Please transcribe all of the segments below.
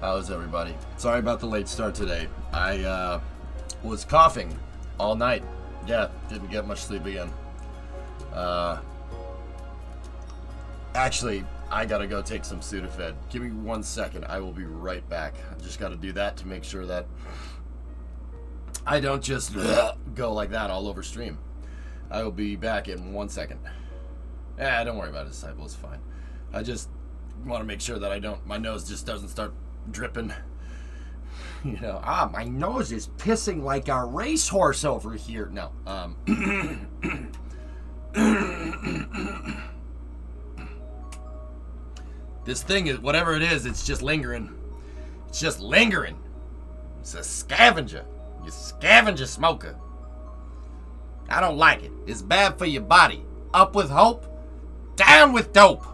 How's everybody? Sorry about the late start today. I was coughing all night. Yeah, didn't get much sleep again. Actually, I gotta go take some Sudafed. Give me 1 second. I will be right back. I just gotta do that to make sure that I don't just go like that all over stream. I will be back in 1 second. Don't worry about it, Disciple. It's fine. I just want to make sure that my nose just doesn't start dripping. You know, my nose is pissing like a racehorse over here. No, this thing is, whatever it is, it's just lingering. It's just lingering. It's a scavenger. You scavenger smoker. I don't like it. It's bad for your body. Up with hope, down with dope.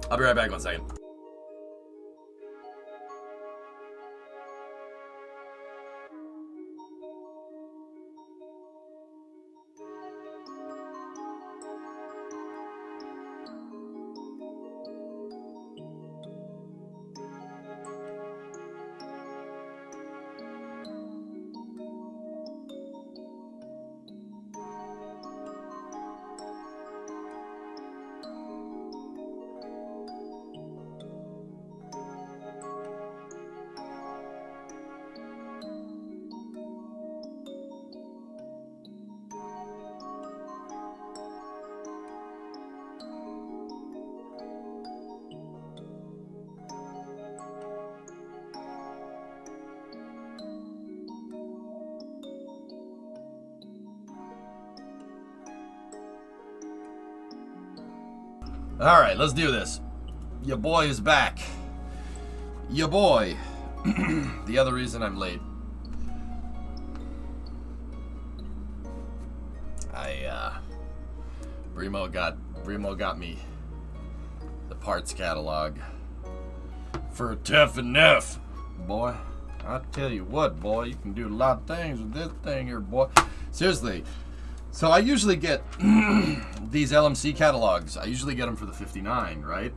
I'll be right back 1 second. All right, let's do this. Your boy is back. Your boy. The other reason I'm late. Brimo got me the parts catalog for Tough Enough, boy. I tell you what, boy, you can do a lot of things with this thing here, boy. Seriously. So I usually get these LMC catalogs. I usually get them for the 59, right?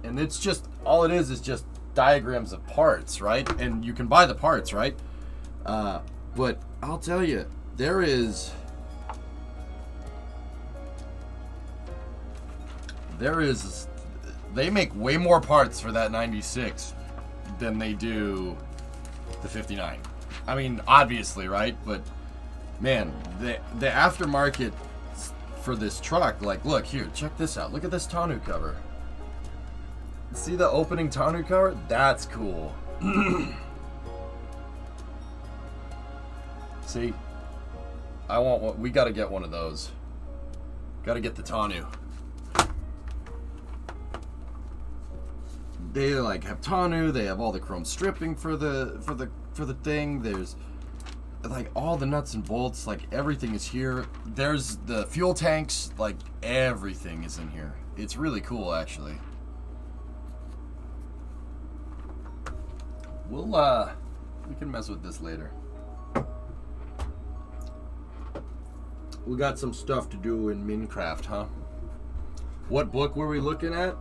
And it's just, all it is just diagrams of parts, right? And you can buy the parts, right? But I'll tell you, there is They make way more parts for that 96 than they do the 59. I mean, obviously, right? But man, the aftermarket for this truck, like, look here, check this out. Look at this tonneau cover. See the opening tonneau cover? That's cool. See, I want one. We got to get one of those. Got to get the tonneau. They like have tonneau. They have all the chrome stripping for the thing. There's like all the nuts and bolts. Like everything is here. There's the fuel tanks. Like everything is in here. It's really cool, actually. We can mess with this later. We got some stuff to do in Minecraft, huh? What book were we looking at?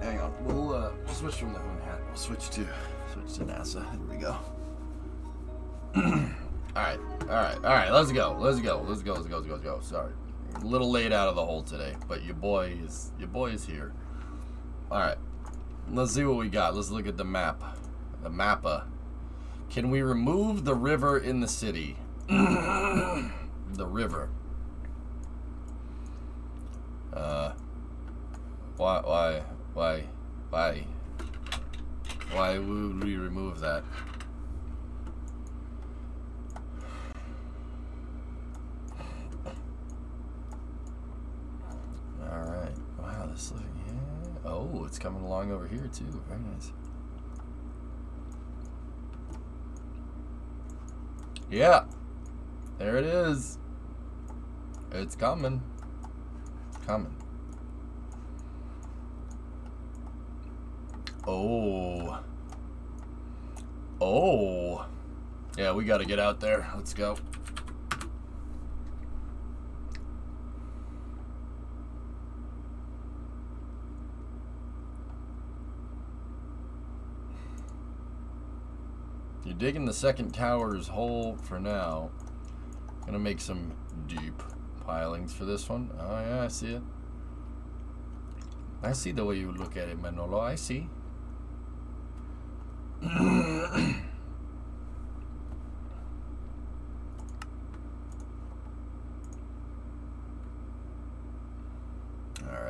Hang on. We'll switch from the moon hat. We'll switch to NASA. Here we go. All right. Let's go. Sorry, a little late out of the hole today, but your boy is here. All right, let's see what we got. Let's look at the map. The mappa. Can we remove the river in the city? The river. Why would we remove that? Alright. Wow, this looking, yeah. Oh, it's coming along over here too. Very nice. Yeah. There it is. It's coming. It's coming. Oh. Oh. Yeah, we gotta get out there. Let's go. You're digging the second tower's hole for now. Gonna make some deep pilings for this one. Oh yeah, I see it. I see the way you look at it, Manolo. I see. Alright,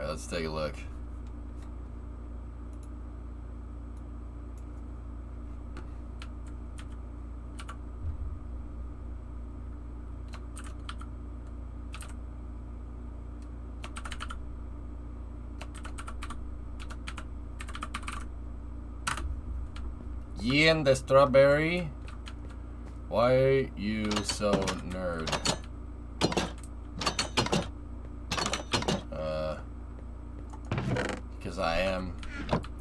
let's take a look. Ian the strawberry. Why are you so nerd? Because I am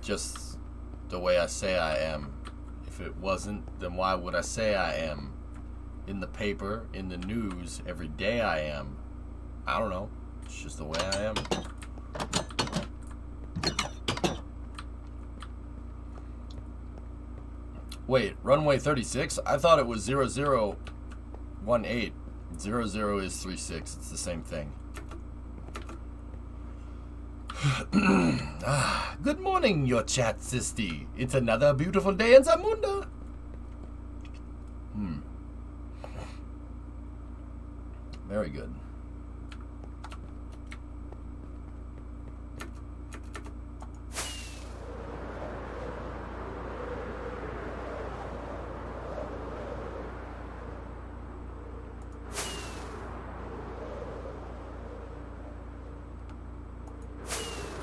just the way I say I am. If it wasn't, then why would I say I am? In the paper, in the news, every day I am. I don't know. It's just the way I am. Wait, runway 36? I thought it was 0018. 00 is 36. It's the same thing. Good morning, your chat sisty. It's another beautiful day in Zamunda. Very good.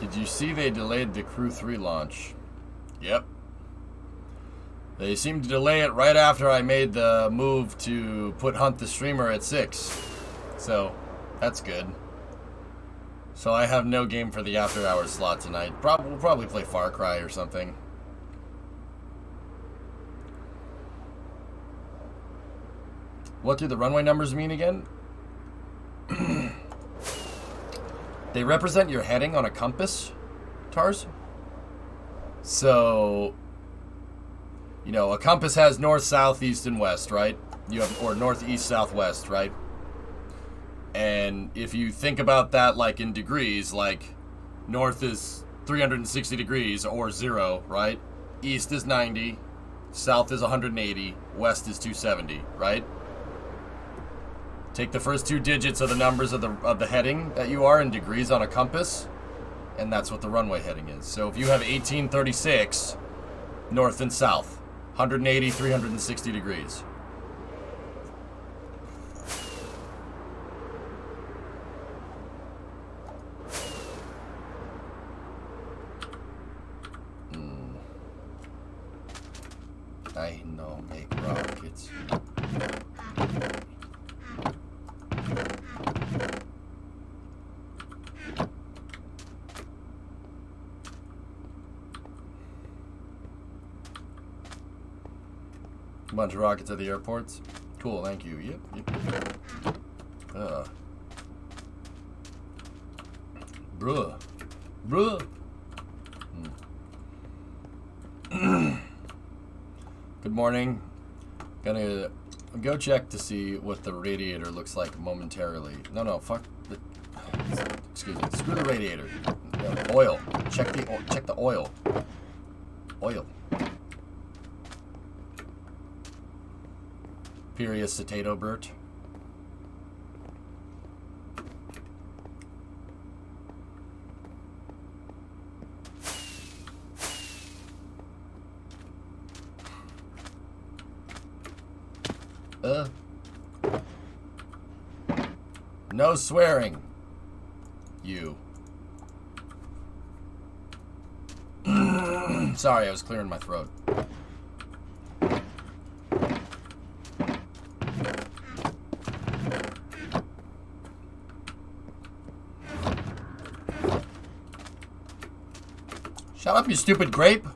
Did you see they delayed the Crew 3 launch? Yep. They seemed to delay it right after I made the move to put Hunt the Streamer at 6. So, that's good. So I have no game for the after hours slot tonight. We'll probably play Far Cry or something. What do the runway numbers mean again? They represent your heading on a compass, Tars? So, you know, a compass has north, south, east, and west, right? You have, or north, east, south, west, right? And if you think about that like in degrees, like north is 360 degrees or 0, right? East is 90, south is 180, west is 270, right? Take the first 2 digits of the numbers of the heading that you are in degrees on a compass, and that's what the runway heading is. So if you have 1836 north and south, 180, 360 degrees. I know, make rockets. A bunch of rockets at the airports. Cool, thank you. Yep. Bruh. Good morning. Gonna go check to see what the radiator looks like momentarily. No, fuck the. Excuse me. Screw the radiator. Oil. Check the oil. Oil. Furious Potato Bert. No swearing. You. Sorry, I was clearing my throat. Shut up, you stupid grape.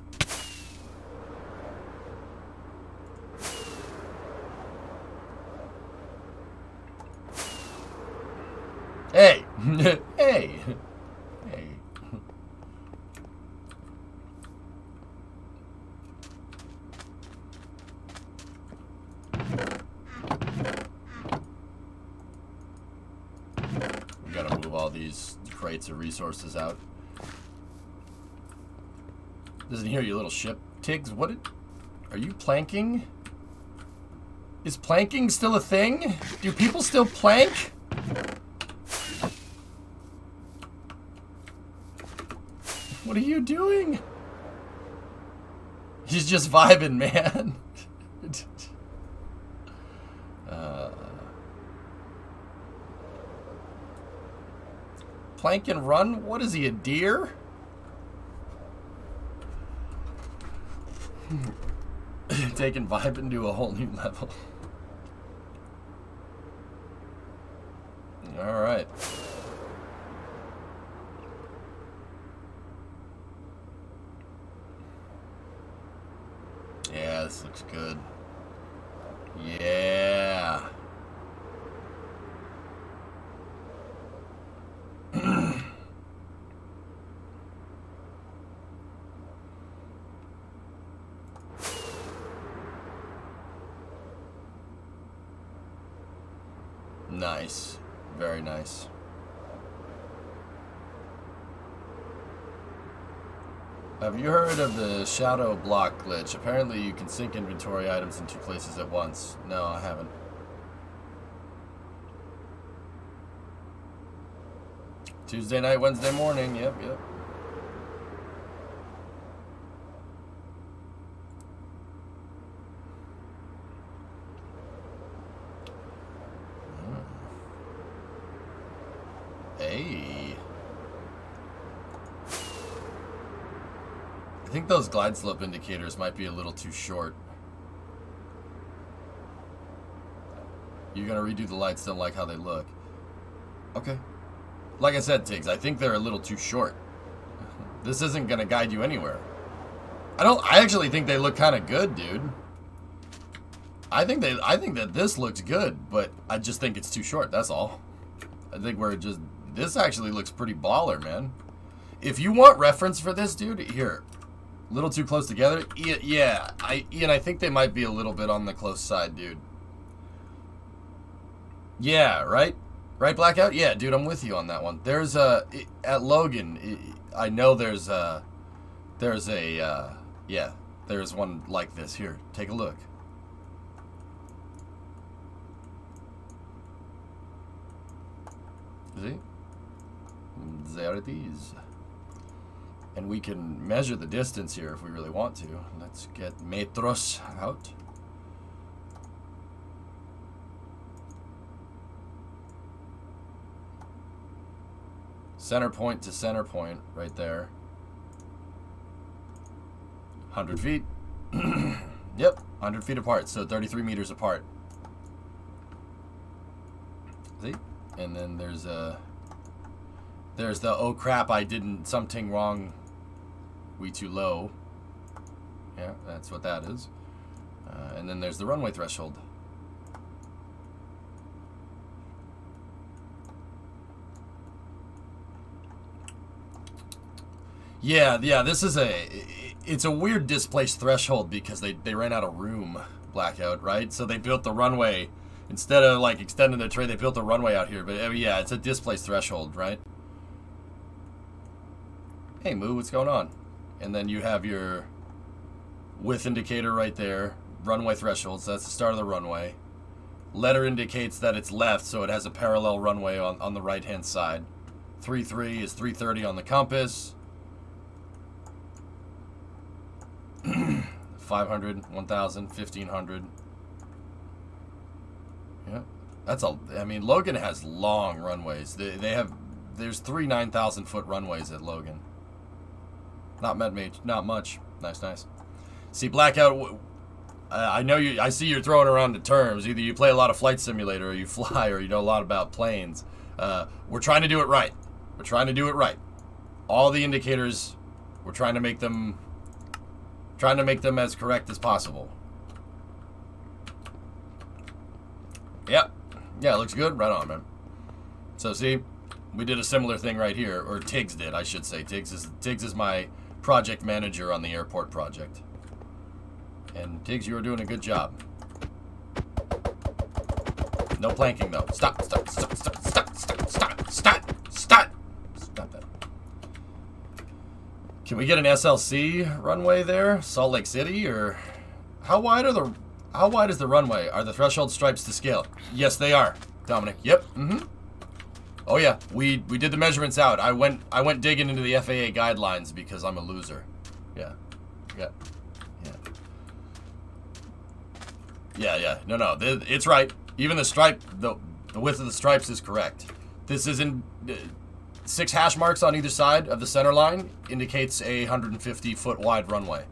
Hey. Hey. We gotta move all these crates of resources out. Doesn't hear you, little ship. Tiggs, are you planking? Is planking still a thing? Do people still plank? What are you doing? He's just vibing, man. Plank and run? What is he, a deer? Taking vibing to a whole new level. Alright. Yeah, this looks good. Yeah. Nice. Very nice. Have you heard of the shadow block glitch? Apparently you can sync inventory items in 2 places at once. No, I haven't. Tuesday night, Wednesday morning. Yep. Hey. I think those glide slope indicators might be a little too short. You're gonna redo the lights, don't like how they look. Okay. Like I said, Tiggs, I think they're a little too short. This isn't gonna guide you anywhere. I actually think they look kind of good, dude. I think that this looks good, but I just think it's too short, that's all. I think this actually looks pretty baller, man. If you want reference for this, dude, here. A little too close together? Yeah, Ian, I think they might be a little bit on the close side, dude. Yeah, right? Right, Blackout? Yeah, dude, I'm with you on that one. There's at Logan, I know there's one like this. Here, take a look. See? There it is. And we can measure the distance here if we really want to. Let's get metros out. Center point to center point right there. 100 feet. Yep, 100 feet apart, so 33 meters apart. See? And then there's the oh crap, I didn't something wrong. We too low. Yeah, that's what that is. And then there's the runway threshold. Yeah, this is it's a weird displaced threshold because they ran out of room, Blackout, right? So they built the runway, instead of like extending the tray, they built the runway out here. But yeah, it's a displaced threshold, right? Hey, Moo, what's going on? And then you have your width indicator right there, runway threshold, so that's the start of the runway. Letter indicates that it's left, so it has a parallel runway on the right-hand side. 3.3 is 330 on the compass. 500, 1,000, 1,500. Yeah, I mean, Logan has long runways. There's 3 9,000-foot runways at Logan. Not much. Nice. See, Blackout, I see you're throwing around the terms. Either you play a lot of Flight Simulator, or you fly, or you know a lot about planes. We're trying to do it right. All the indicators, we're trying to make them as correct as possible. Yep. Yeah, it looks good. Right on, man. So see, we did a similar thing right here, or Tiggs did, I should say. Tiggs is my project manager on the airport project. And Tiggs, you are doing a good job. No planking though. Stop that. Can we get an SLC runway there? Salt Lake City? Or how wide is the runway? Are the threshold stripes to scale? Yes, they are, Dominic. Yep. Oh yeah, we did the measurements out. I went digging into the FAA guidelines because I'm a loser. Yeah. No, it's right. Even the stripe, the width of the stripes is correct. This is in 6 hash marks on either side of the center line indicates a 150-foot wide runway.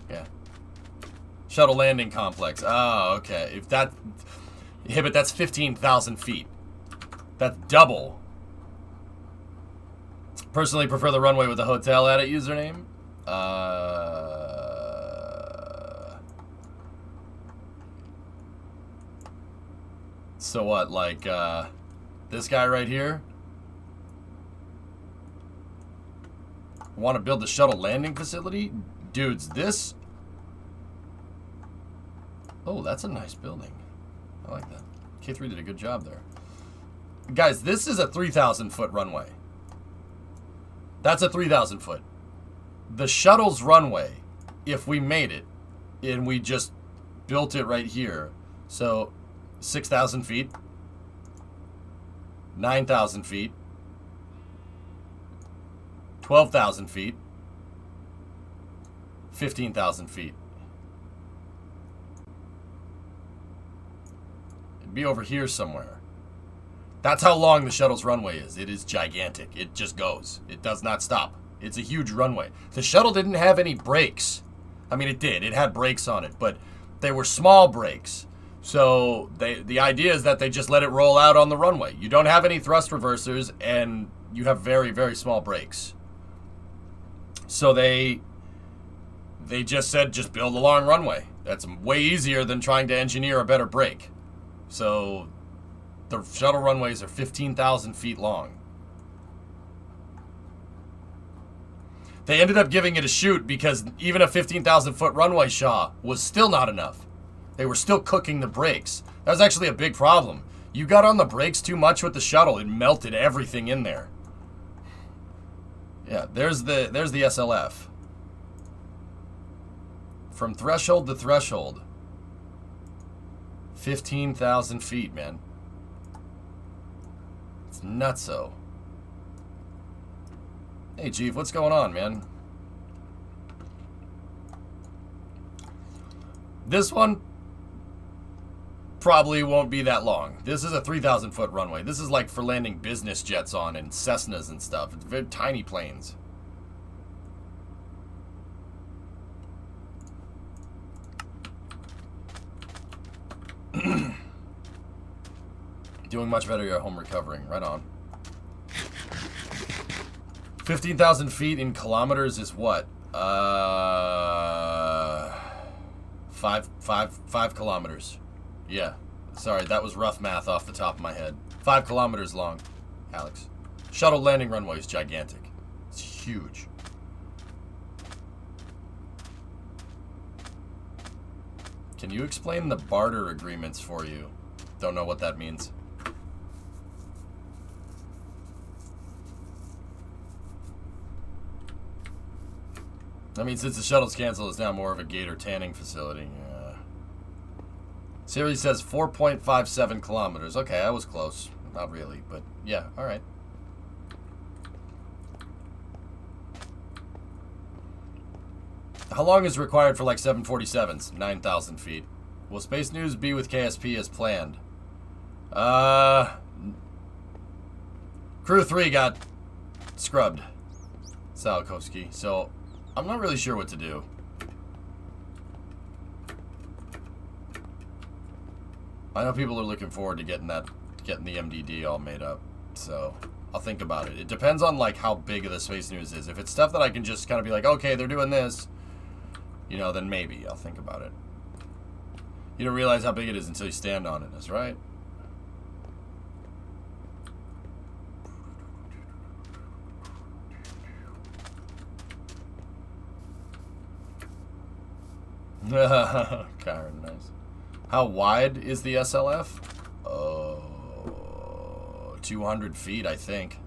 Yeah. Shuttle landing complex. Oh, okay. But that's 15,000 feet. That's double. Personally prefer the runway with the hotel at it username. So what, like, this guy right here? Want to build the shuttle landing facility? Dudes, this... Oh, that's a nice building. I like that. K3 did a good job there. Guys, this is a 3,000-foot runway. That's a 3,000 foot. The shuttle's runway, if we made it, and we just built it right here, so 6,000 feet, 9,000 feet, 12,000 feet, 15,000 feet. It'd be over here somewhere. That's how long the shuttle's runway is. It is gigantic. It just goes. It does not stop. It's a huge runway. The shuttle didn't have any brakes. I mean, it did. It had brakes on it, but they were small brakes. So the idea is that they just let it roll out on the runway. You don't have any thrust reversers, and you have very, very small brakes. So they just said, just build a long runway. That's way easier than trying to engineer a better brake. So the shuttle runways are 15,000 feet long. They ended up giving it a shoot because even a 15,000-foot runway Shaw was still not enough. They were still cooking the brakes. That was actually a big problem. You got on the brakes too much with the shuttle. It melted everything in there. Yeah, there's the SLF. From threshold to threshold. 15,000 feet, man. It's nutso. Hey, Chief, what's going on, man? This one probably won't be that long. This is a 3,000-foot runway. This is like for landing business jets on and Cessnas and stuff. It's very tiny planes. Doing much better at home recovering. Right on. 15,000 feet in kilometers is what? 5 kilometers. Yeah. Sorry, that was rough math off the top of my head. 5 kilometers long, Alex. Shuttle landing runway is gigantic. It's huge. Can you explain the barter agreements for you? Don't know what that means. I mean, since the shuttle's canceled, it's now more of a gator tanning facility. Siri says 4.57 kilometers. Okay, I was close. Not really, but yeah, alright. How long is required for like 747s? 9,000 feet. Will Space News be with KSP as planned? Crew 3 got scrubbed. Salakowski. So, I'm not really sure what to do. I know people are looking forward to getting the MDD all made up. So, I'll think about it. It depends on like how big of the Space News is. If it's stuff that I can just kind of be like, okay, they're doing this, you know, then maybe I'll think about it. You don't realize how big it is until you stand on it, that's right. Karen, nice. How wide is the SLF? Oh, 200 feet, I think.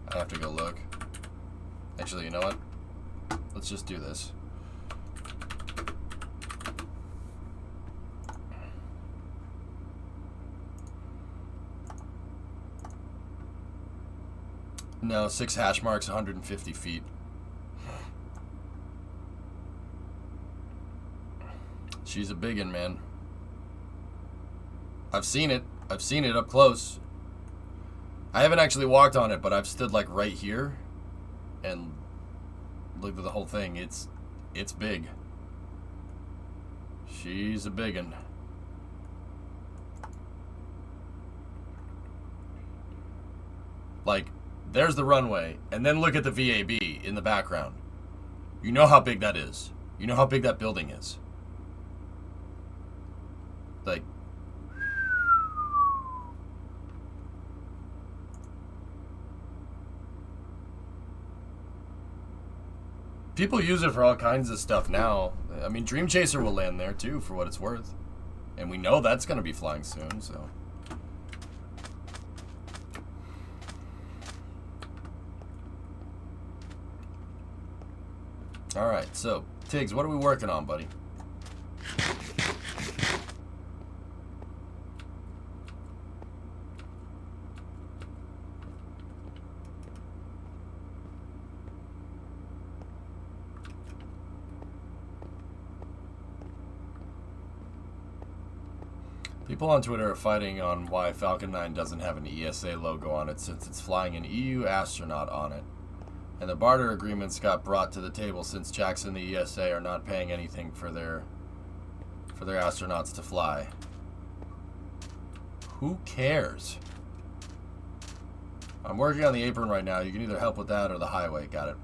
I have to go look. Actually, you know what? Let's just do this. No, 6 hash marks, 150 feet. She's a biggin', man. I've seen it. I've seen it up close. I haven't actually walked on it, but I've stood like right here and looked at the whole thing. It's big. She's a biggin'. Like, there's the runway, and then look at the VAB in the background. You know how big that is. You know how big that building is. Like, people use it for all kinds of stuff now. I mean, Dream Chaser will land there too, for what it's worth. And we know that's going to be flying soon, so. Alright, so, Tiggs, what are we working on, buddy? People on Twitter are fighting on why Falcon 9 doesn't have an ESA logo on it since it's flying an EU astronaut on it. And the barter agreements got brought to the table since Jackson and the ESA are not paying anything for their astronauts to fly. Who cares? I'm working on the apron right now. You can either help with that or the highway. Got it.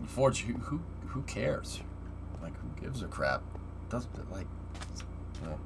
Forge, who cares? Like, who gives a crap? doesn't like. No.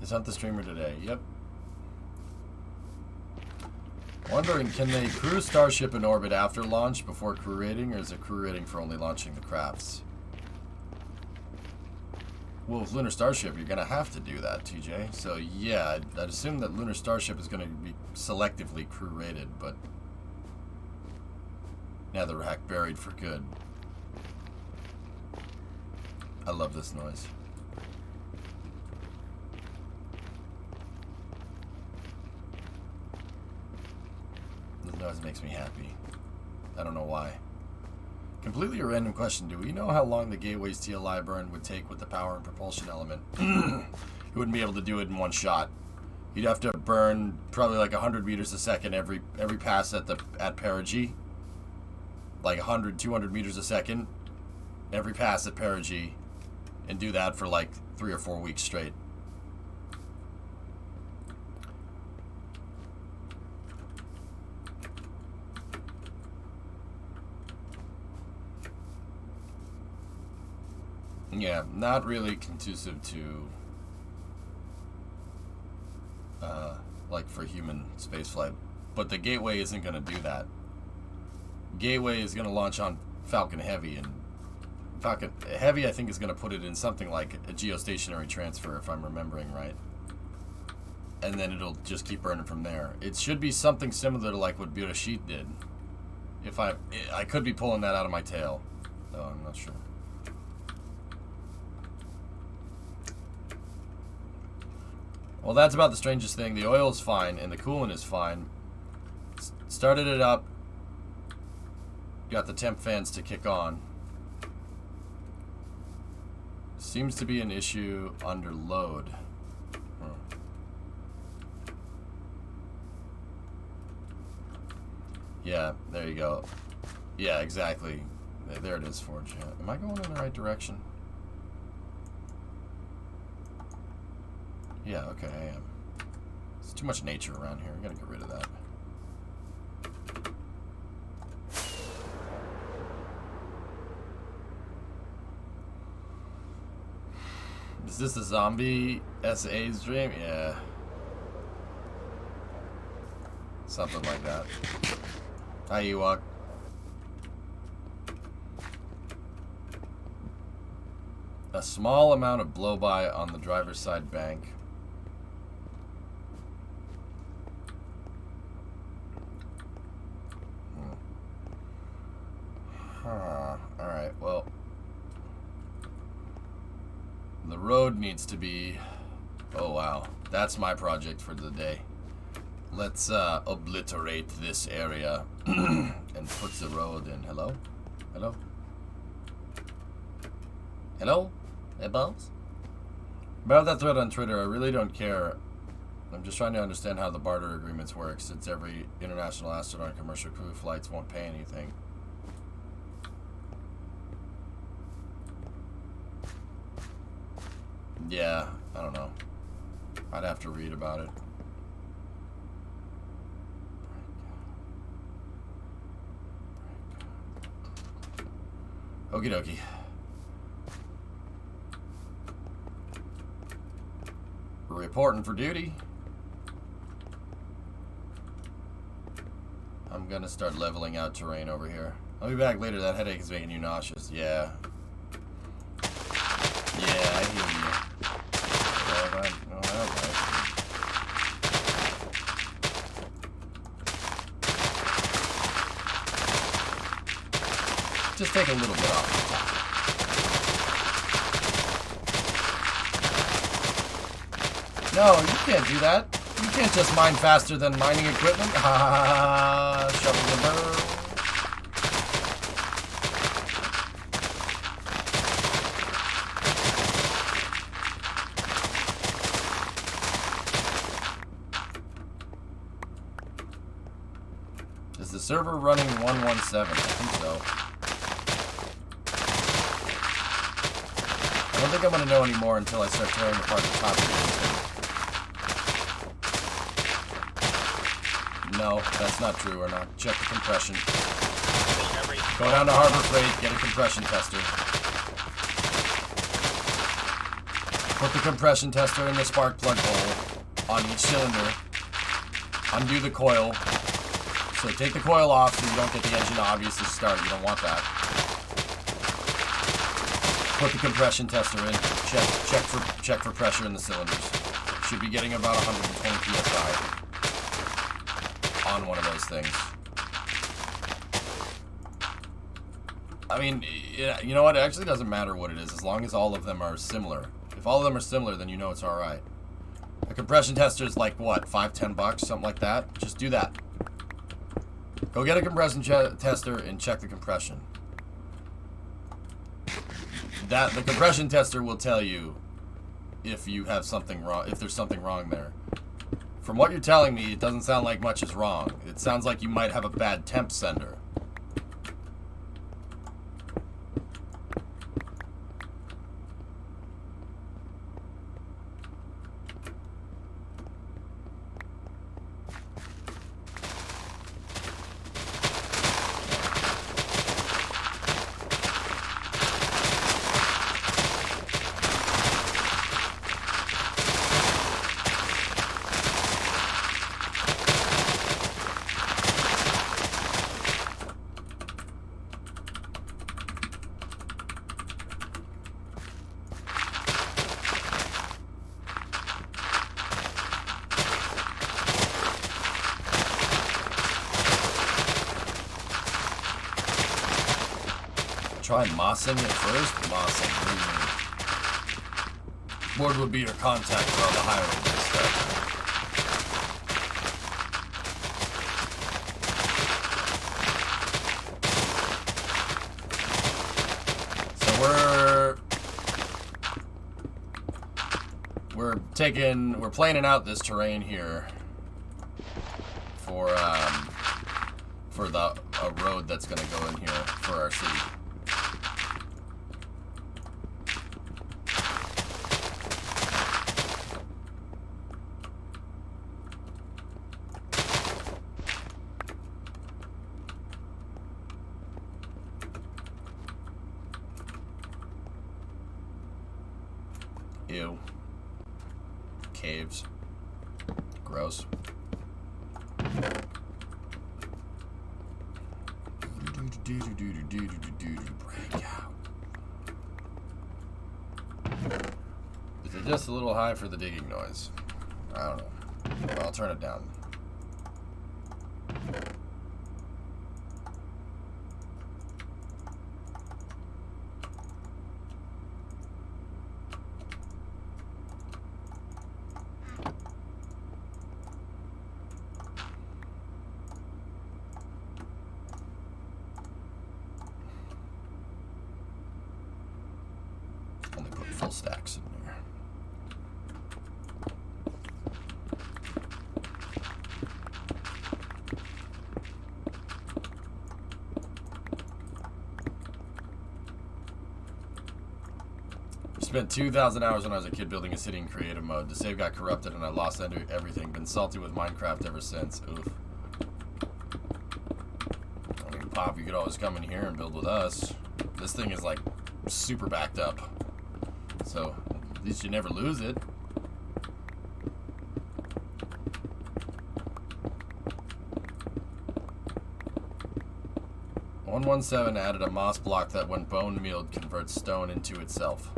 Is that the streamer today? Yep. Wondering, can they crew Starship in orbit after launch before crew rating, or is it crew rating for only launching the crafts? Well, with Lunar Starship, you're going to have to do that, TJ. So, yeah, I'd assume that Lunar Starship is going to be selectively crew rated, but Netherrack buried for good. I love this noise. This noise makes me happy. I don't know why. Completely a random question. Do we know how long the Gateway's TLI burn would take with the power and propulsion element? You wouldn't be able to do it in one shot. You'd have to burn probably like 100 meters a second every pass at perigee. Like 100, 200 meters a second every pass at perigee, and do that for like 3 or 4 weeks straight. Yeah, not really conducive to, like for human spaceflight. But the Gateway isn't going to do that. Gateway is going to launch on Falcon Heavy, and Falcon Heavy I think is going to put it in something like a geostationary transfer, if I'm remembering right. And then it'll just keep burning from there. It should be something similar to like what Bereshit did. If I could be pulling that out of my tail, though I'm not sure. Well, that's about the strangest thing. The oil is fine, and the coolant is fine. Started it up. Got the temp fans to kick on. Seems to be an issue under load. Yeah, there you go. Yeah, exactly. There it is, Forge. Yeah. Am I going in the right direction? Yeah, okay, I am. There's too much nature around here. We gotta get rid of that. Is this a zombie SA's dream? Yeah. Something like that. Hi, Ewok. A small amount of blow-by on the driver's side bank. Alright, well. The road needs to be... Oh, wow. That's my project for the day. Let's obliterate this area and put the road in. Hello? Hello? Hello? Hey, Bones? About that thread on Twitter, I really don't care. I'm just trying to understand how the barter agreements work, since every international astronaut and commercial crew flights won't pay anything. Yeah, I don't know. I'd have to read about it. Okie dokie. Reporting for duty. I'm gonna start leveling out terrain over here. I'll be back later. That headache is making you nauseous. Yeah. Yeah, I hear you. Just take a little bit off the top. No, you can't do that. You can't just mine faster than mining equipment. Ha ha ha ha. Shovel the burn. Is the server running 117? I think so. I don't think I'm going to know anymore until I start tearing apart the top of it. No, that's not true or not. Check the compression. Go down to Harbor Freight, get a compression tester. Put the compression tester in the spark plug hole on each cylinder. Undo the coil. So take the coil off so you don't get the engine to obviously start. You don't want that. Put the compression tester in. Check for pressure in the cylinders. Should be getting about 120 psi on one of those things. I mean, you know what? It actually doesn't matter what it is as long as all of them are similar. If all of them are similar, then you know it's all right. A compression tester is like what, $5-10, something like that. Just do that. Go get a compression tester and check the compression. The compression tester will tell you if you have something wrong, if there's something wrong there. From what you're telling me, it doesn't sound like much is wrong. It sounds like you might have a bad temp sender. Try mossing it first? Mossing. What would be your contact for the hiring this step? So we're planing out this terrain here for a road that's gonna go in here for our city. Ew. Caves. Gross. Break out. Is it just a little high for the digging noise? I don't know. Well, I'll turn it down. Only put full stacks in there. Spent 2,000 hours when I was a kid building a city in creative mode. The save got corrupted and I lost everything. Been salty with Minecraft ever since. Oof. I mean, Pop, you could always come in here and build with us. This thing is like super backed up. So, at least you never lose it. .117 added a moss block that when bone mealed converts stone into itself.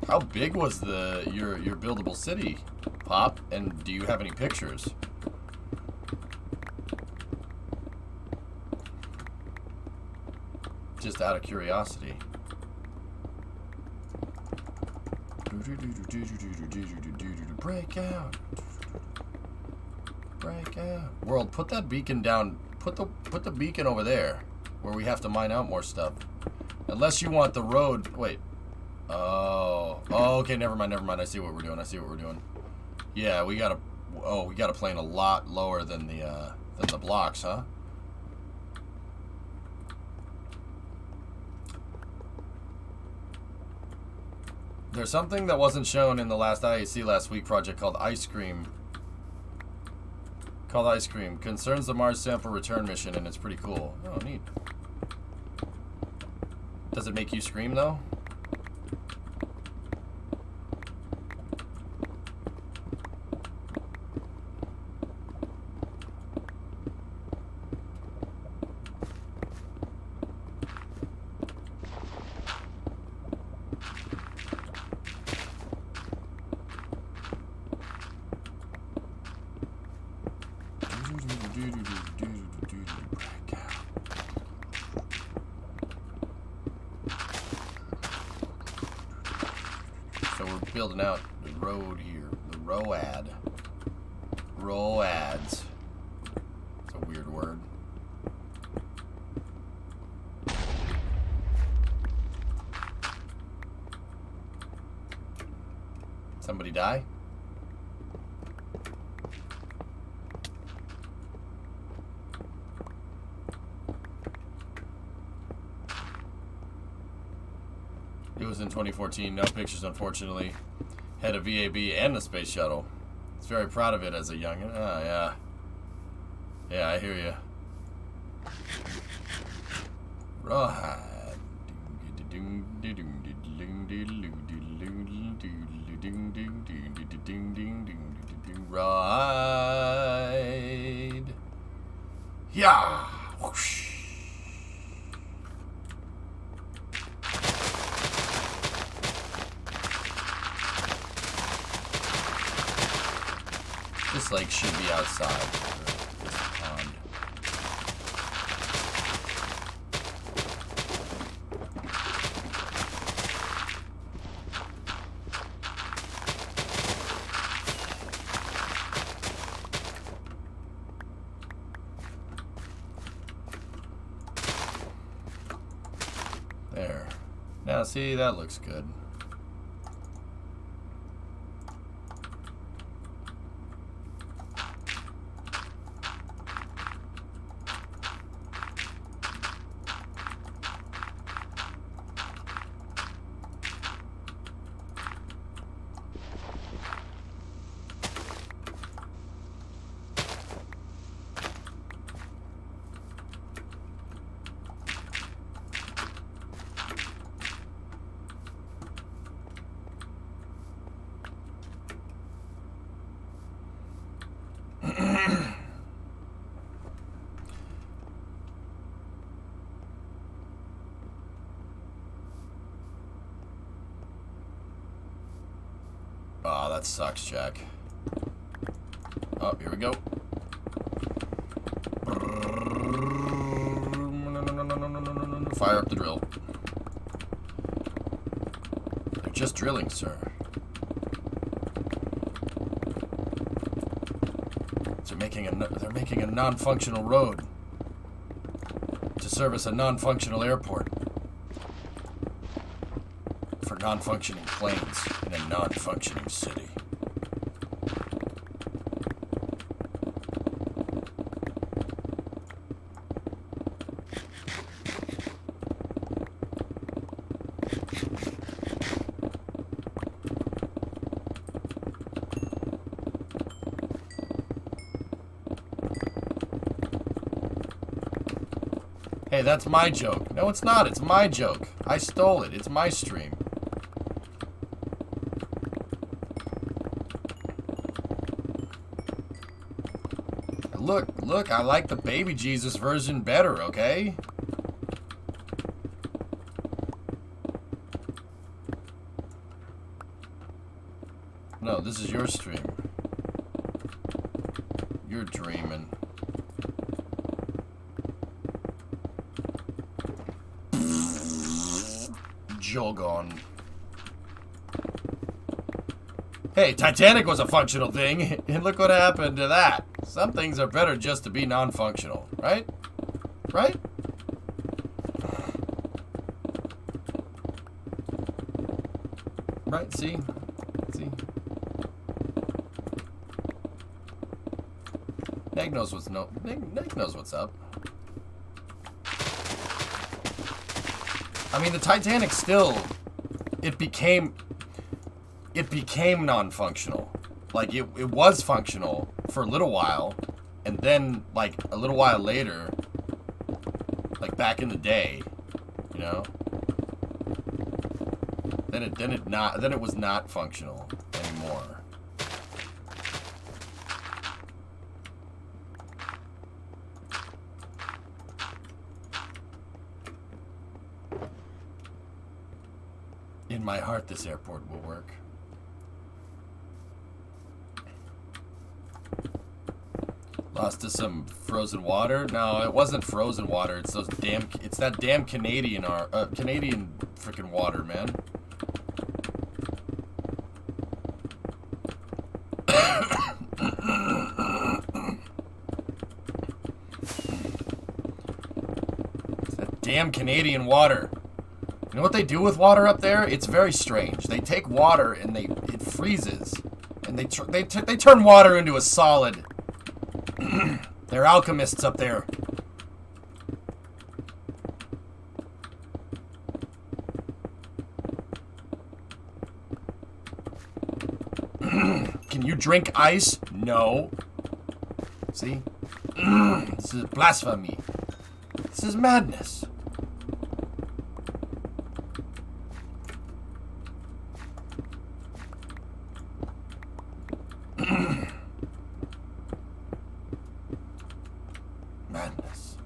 How big was your buildable city, Pop? And do you have any pictures? just out of curiosity. Break out. Break out. World, put that beacon down. Put the beacon over there, where we have to mine out more stuff. Unless you want the road. Wait. Oh. Oh, okay, never mind. I see what we're doing. Yeah, we gotta. Oh, we gotta plane a lot lower than the blocks, huh? There's something that wasn't shown in the last IAC last week project called Ice Cream. Concerns the Mars sample return mission, and it's pretty cool. Oh, neat. Does it make you scream, though? So we're building out the road here. The ROAD. ROADs. It's a weird word. Somebody die? It was in 2014. No pictures, unfortunately. Head of VAB and the space shuttle. He's very proud of it as a youngin'. Oh, yeah. Yeah, I hear you. Rawhide. Ride. Yeah. Whoosh. This lake should be outside. This pond. There. Now see, that looks good. Oh, that sucks, Jack. Oh, here we go. Fire up the drill. They're just drilling, sir. They're making a non-functional road to service a non-functional airport for non-functioning planes in a non-functioning city. Hey, that's my joke. No, it's not. It's my joke. I stole it. It's my stream. Look, I like the Baby Jesus version better, okay? No, this is your stream. You're dreaming. jog on. Hey, Titanic was a functional thing, and look what happened to that. Some things are better just to be non-functional, right? Right? Right, see? See? Neg knows what's Neg knows what's up. I mean, the Titanic still, it became non-functional. Like, it was functional for a little while, and then, like, a little while later, like, back in the day, you know? Then it was not functional anymore. In my heart, this airport will work. Lost to some frozen water? No, it wasn't frozen water. It's those damn. It's that damn Canadian freaking water, man. It's that damn Canadian water. You know what they do with water up there? It's very strange. They take water and it freezes, and they turn water into a solid. They're alchemists up there. Can you drink ice? No. See? This is blasphemy. This is madness. Madness.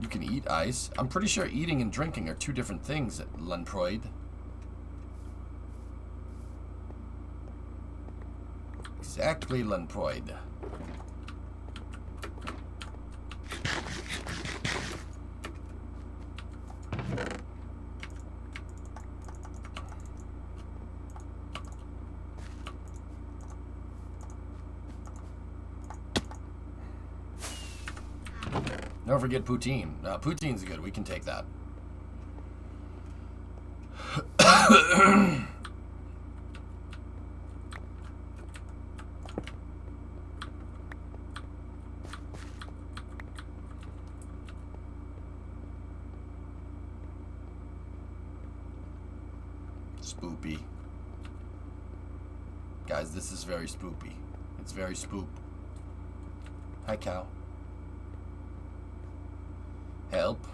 You can eat ice. I'm pretty sure eating and drinking are two different things at Lunproid. Exactly, Lunproid. Don't forget poutine. Poutine's good. We can take that. Spoopy. Guys, this is very spoopy. It's very spoop. Hi, cow. Help.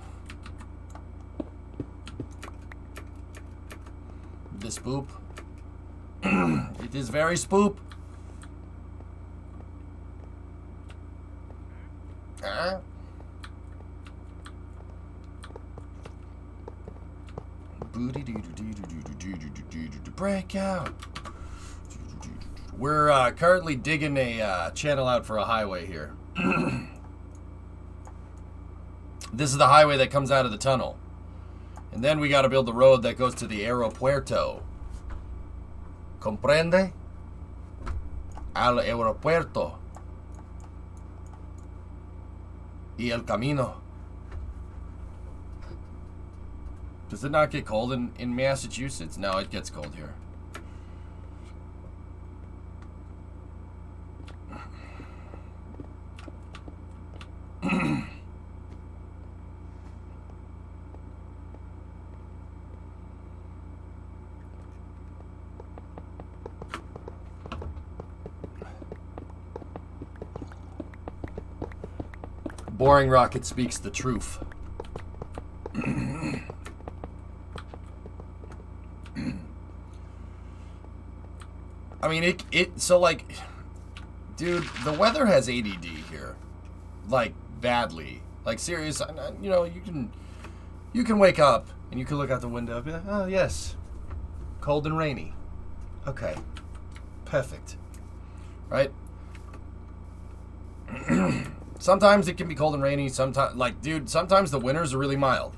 The spoop. It is very spoop. Break out. We're currently digging a channel out for a highway here. This is the highway that comes out of the tunnel. And then we got to build the road that goes to the aeropuerto. Comprende? Al aeropuerto. Y el camino. Does it not get cold in Massachusetts? No, it gets cold here. Boring Rocket speaks the truth. I mean, so like, dude, the weather has ADD here, like, badly, like, serious. You know, you can wake up and you can look out the window and be like, oh yes, cold and rainy, okay, perfect, right? Sometimes it can be cold and rainy. Sometimes, like, dude, sometimes the winters are really mild,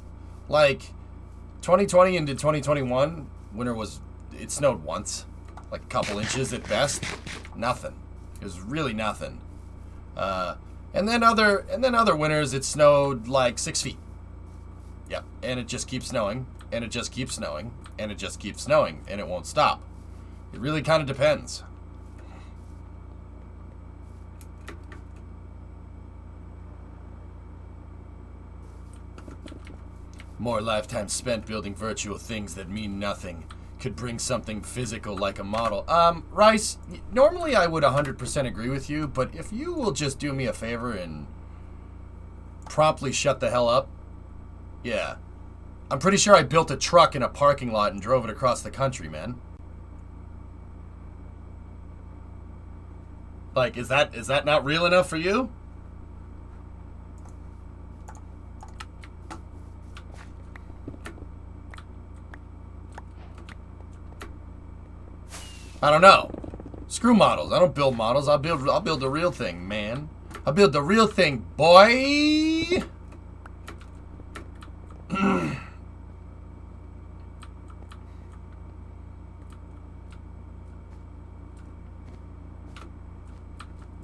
like 2020 into 2021, winter was, it snowed once, like a couple inches at best. Nothing. It was really nothing. And then other winters it snowed like 6 feet. Yeah, and it just keeps snowing, and it just keeps snowing, and it just keeps snowing, and it won't stop. It really kind of depends. More lifetime spent building virtual things that mean nothing could bring something physical like a model. Rice, normally I would 100% agree with you, but if you will just do me a favor and promptly shut the hell up, yeah. I'm pretty sure I built a truck in a parking lot and drove it across the country, man. Like, is that not real enough for you? I don't know. Screw models. I don't build models. I'll build the real thing, man. I'll build the real thing, boy.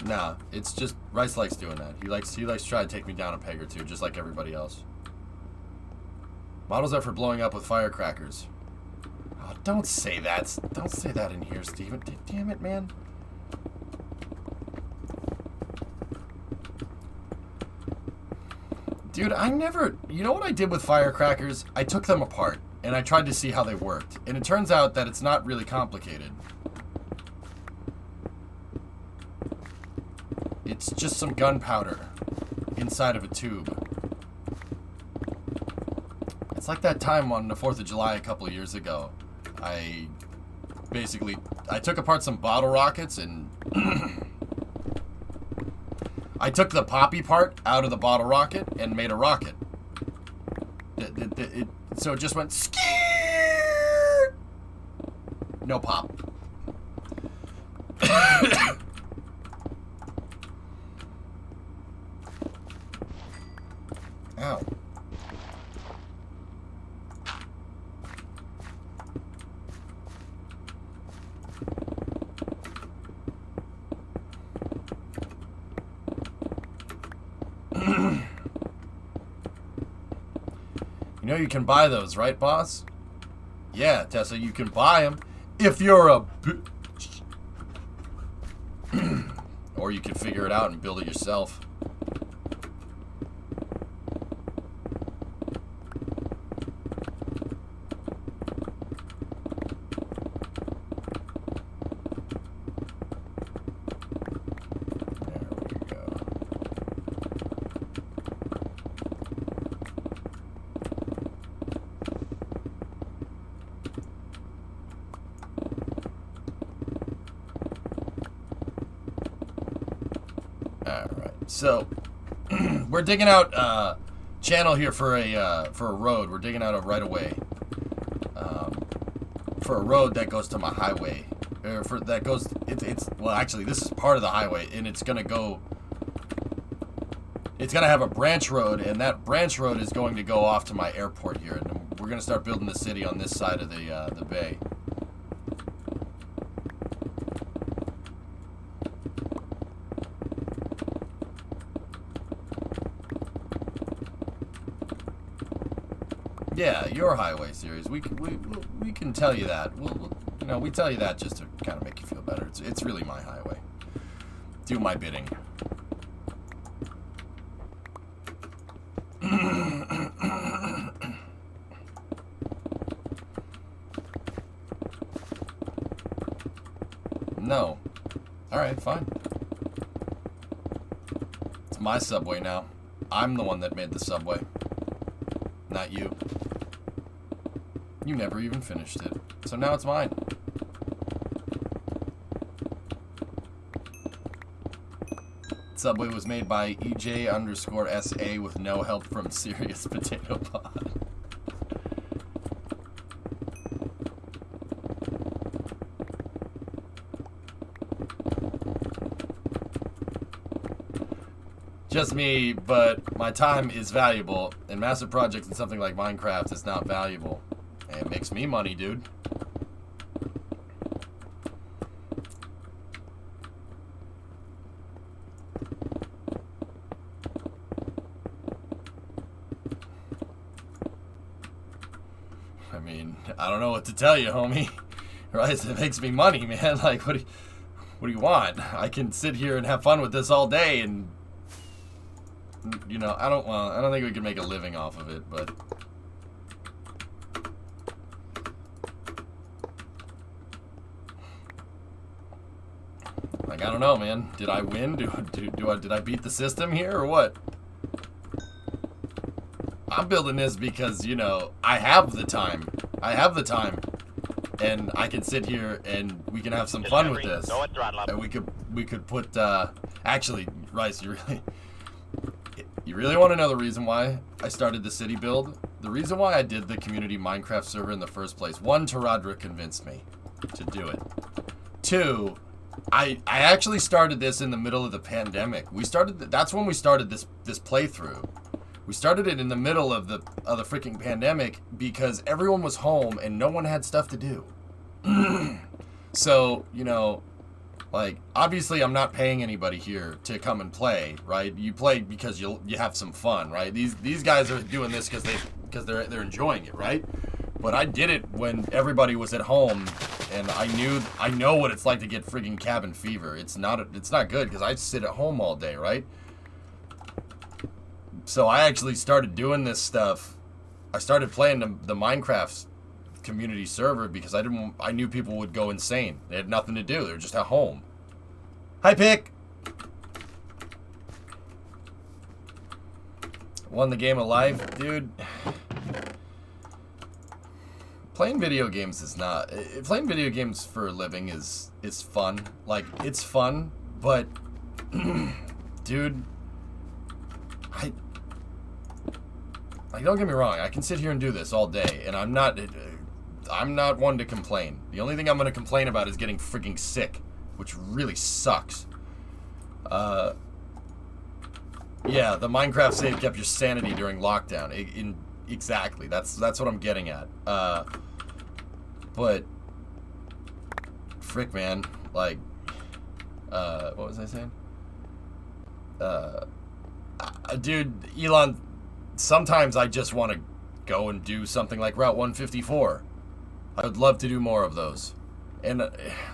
Nah, it's just Rice likes doing that. He likes to try to take me down a peg or two, just like everybody else. Models are for blowing up with firecrackers. Oh, don't say that. Don't say that in here, Steven. Damn it, man. Dude, I never... You know what I did with firecrackers? I took them apart, and I tried to see how they worked. And it turns out that it's not really complicated. It's just some gunpowder inside of a tube. It's like that time on the 4th of July a couple of years ago. I took apart some bottle rockets and I took the poppy part out of the bottle rocket and made a rocket. So it just went skeer. No pop. Ow. You know you can buy those, right, boss? Yeah, Tessa, you can buy them if you're a bitch. Or you can figure it out and build it yourself. So, we're digging out a channel here for a road. We're digging out a right-of-way for a road that goes to my highway. Well, actually, this is part of the highway, and it's gonna have a branch road, and that branch road is going to go off to my airport here, and we're gonna start building the city on this side of the bay. Yeah, your highway series. We can tell you that. We tell you that just to kind of make you feel better. It's really my highway. Do my bidding. No. All right, fine. It's my subway now. I'm the one that made the subway. Not you. You never even finished it. So now it's mine. Subway was made by EJ_SA with no help from Serious Potato Pod. Just me, but my time is valuable. In massive projects and something like Minecraft, it's not valuable. It makes me money, dude. I mean, I don't know what to tell you, homie. Right? It makes me money, man. Like, what do you want? I can sit here and have fun with this all day, and you know, I don't think we can make a living off of it, but like, I don't know, man. Did I win? Did I beat the system here or what? I'm building this because, you know, I have the time. And I can sit here and we can have some fun with this. And we could put actually, Rice, you really want to know the reason why I started the city build? The reason why I did the community Minecraft server in the first place. One, Taradra convinced me to do it. Two, I actually started this in the middle of the pandemic. That's when we started this playthrough. We started it in the middle of the freaking pandemic because everyone was home and no one had stuff to do. So, you know, like, obviously I'm not paying anybody here to come and play, right? You play because you have some fun, right? These guys are doing this because they're enjoying it, right? But I did it when everybody was at home, and I know what it's like to get friggin' cabin fever. It's not good because I sit at home all day, right? So I actually started doing this stuff. I started playing the Minecraft community server because I knew people would go insane. They had nothing to do. They were just at home. Hi, Pick. Won the game of life, dude. Playing video games is not. Playing video games for a living is fun. Like, it's fun, but dude, like, don't get me wrong, I can sit here and do this all day, and I'm not one to complain. The only thing I'm going to complain about is getting freaking sick, which really sucks. Yeah, the Minecraft save kept your sanity during lockdown. Exactly, that's what I'm getting at. But frick, man, like, what was I saying? Dude, Elon. Sometimes I just want to go and do something like Route 154. I would love to do more of those. And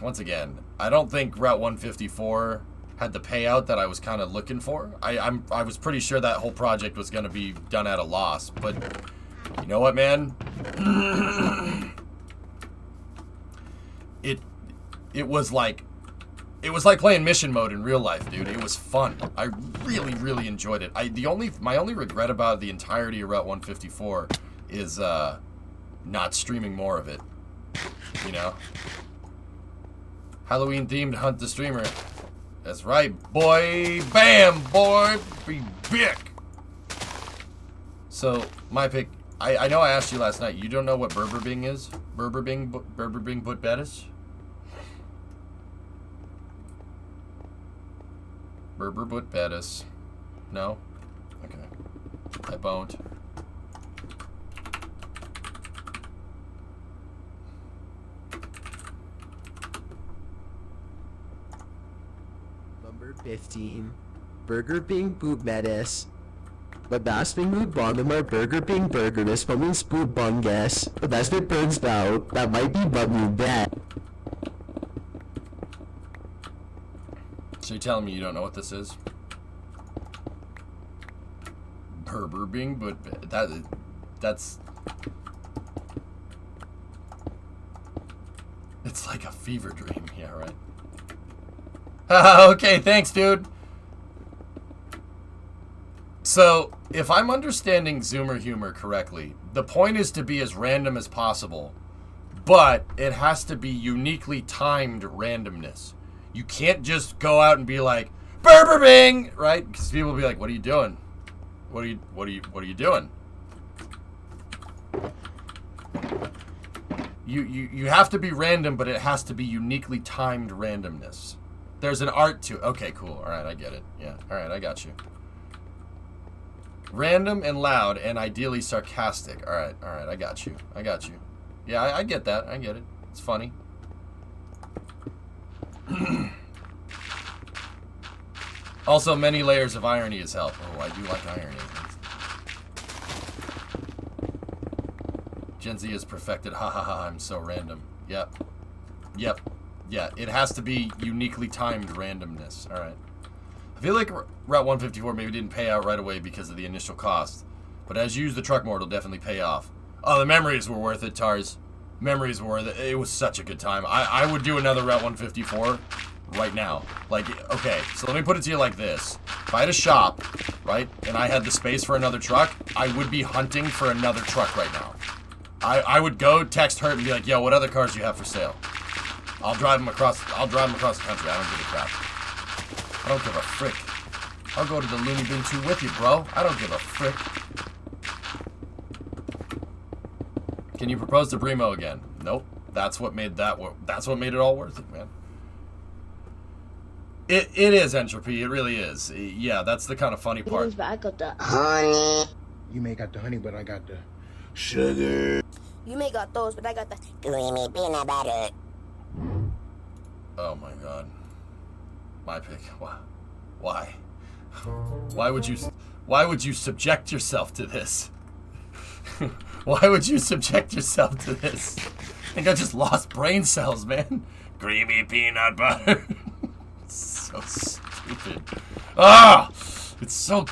once again, I don't think Route 154 had the payout that I was kind of looking for. I was pretty sure that whole project was going to be done at a loss. But you know what, man? It was like playing mission mode in real life, dude. It was fun. I really, really enjoyed it. My only regret about the entirety of Route 154 is not streaming more of it. You know? Halloween themed Hunt the Streamer. That's right, boy. Bam, boy. Be big. So, my pick. I know I asked you last night. You don't know what Berber Bing is? Berber Bing Put Bettis? Berber Put Bettis. No? Okay. I won't. Number 15. Burger Bing Boot Metis. Madalas Bing Boot Bonamar Burger Bing Burgeris Pamins Boot Bunges. But as it turns out, that might be Buggy Bad. So you're telling me you don't know what this is? Berber Bing, but that's it's like a fever dream, yeah, right? Okay, thanks, dude. So, if I'm understanding Zoomer humor correctly, the point is to be as random as possible, but it has to be uniquely timed randomness. You can't just go out and be like, Berber Bing, right? Because people will be like, what are you doing? What are you doing? You have to be random, but it has to be uniquely timed randomness. There's an art to it. Okay, cool. All right, I get it. Yeah. All right, I got you. Random and loud and ideally sarcastic. All right, I got you. Yeah, I get that. I get it. It's funny. Also, many layers of irony is help. Oh, I do like irony. Gen Z is perfected. Ha ha ha, I'm so random. Yep. Yep. Yeah, it has to be uniquely timed randomness. Alright. I feel like Route 154 maybe didn't pay out right away because of the initial cost. But as you use the truck more, it'll definitely pay off. Oh, the memories were worth it, Tars. Memories were worth it. It was such a good time. I would do another Route 154 right now. Like, okay, so let me put it to you like this. If I had a shop, right, and I had the space for another truck, I would be hunting for another truck right now. I would go text Hurt and be like, yo, what other cars do you have for sale? I'll drive them across the country. I don't give a crap. I don't give a frick. I'll go to the loony bin too with you, bro. I don't give a frick. Can you propose to Brimo again? Nope. That's what made it all worth it, man. It is entropy. It really is. Yeah, that's the kind of funny part. I got the honey. You may got the honey, but I got the sugar. You may got those, but I got the creamy peanut butter. Oh my god. My pick. Why? Why would you subject yourself to this? Why would you subject yourself to this? I think I just lost brain cells, man. Creamy peanut butter. So stupid. Ah! It's so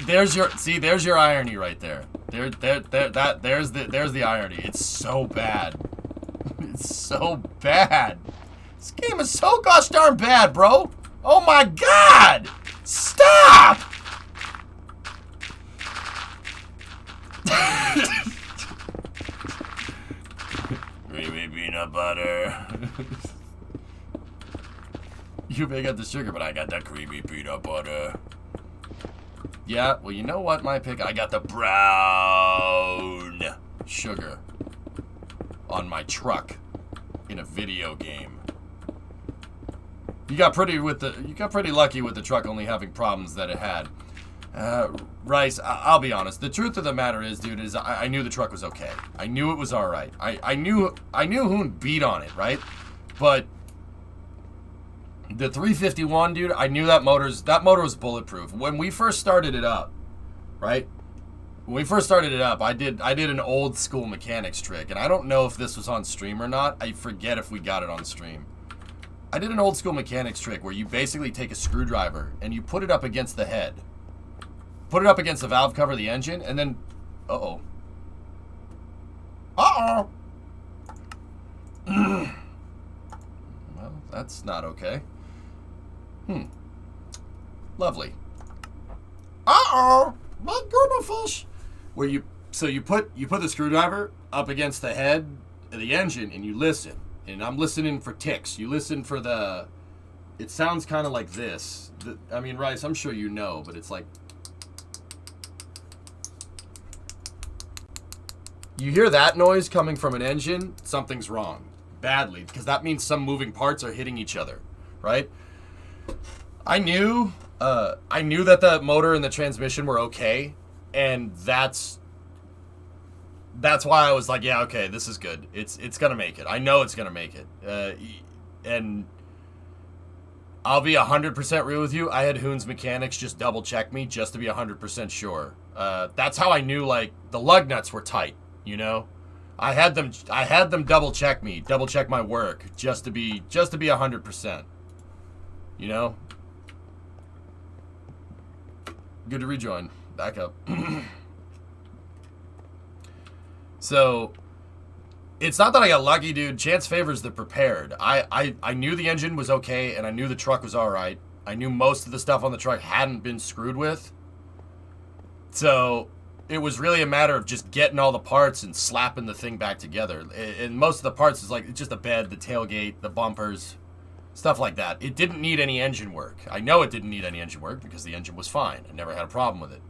there's your irony right there. There's the irony. It's so bad. It's so bad. This game is so gosh darn bad, bro. Oh my god! Stop! Creamy peanut butter. You may got the sugar, but I got that creamy peanut butter. Yeah, well, you know what, my pick? I got the brown sugar on my truck in a video game. You got pretty lucky with the truck only having problems that it had. Rice, I'll be honest. The truth of the matter is, dude, is I knew the truck was okay. I knew it was all right. I knew Hoon beat on it, right? But the 351, dude, I knew that motor was bulletproof. When we first started it up, right? When we first started it up, I did an old school mechanics trick, and I don't know if this was on stream or not. I forget if we got it on stream. I did an old school mechanics trick where you basically take a screwdriver and you put it up against the head. Put it up against the valve cover of the engine, and then... Uh-oh. Uh-oh! Well, that's not okay. Lovely. Uh-oh! My fish. Where you put the screwdriver up against the head of the engine and you listen. And I'm listening for ticks. You listen for the... It sounds kind of like this. I mean, Rice, I'm sure you know, but it's like... You hear that noise coming from an engine, something's wrong. Badly. Because that means some moving parts are hitting each other. Right? I knew that the motor and the transmission were okay. And that's why I was like, yeah, okay, this is good. It's gonna make it. I know it's gonna make it. And I'll be 100% real with you. I had Hoon's mechanics just double check me just to be 100% sure. That's how I knew, like, the lug nuts were tight. You know, I had them double check me, double check my work just to be 100%. You know. Good to rejoin. Back up. So, it's not that I got lucky, dude. Chance favors the prepared. I knew the engine was okay, and I knew the truck was all right. I knew most of the stuff on the truck hadn't been screwed with. So, it was really a matter of just getting all the parts and slapping the thing back together. And most of the parts is like just the bed, the tailgate, the bumpers, stuff like that. It didn't need any engine work. I know it didn't need any engine work because the engine was fine. I never had a problem with it.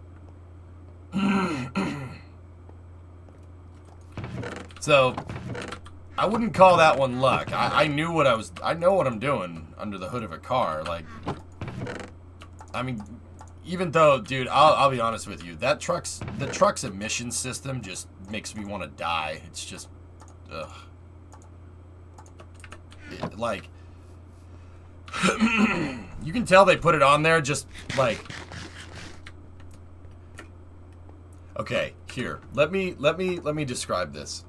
So, I wouldn't call that one luck. I knew what I know what I'm doing under the hood of a car. Like, I mean, even though, dude, I'll be honest with you, the truck's emission system just makes me want to die. It's just, ugh. Like, you can tell they put it on there just like, okay, here, let me describe this.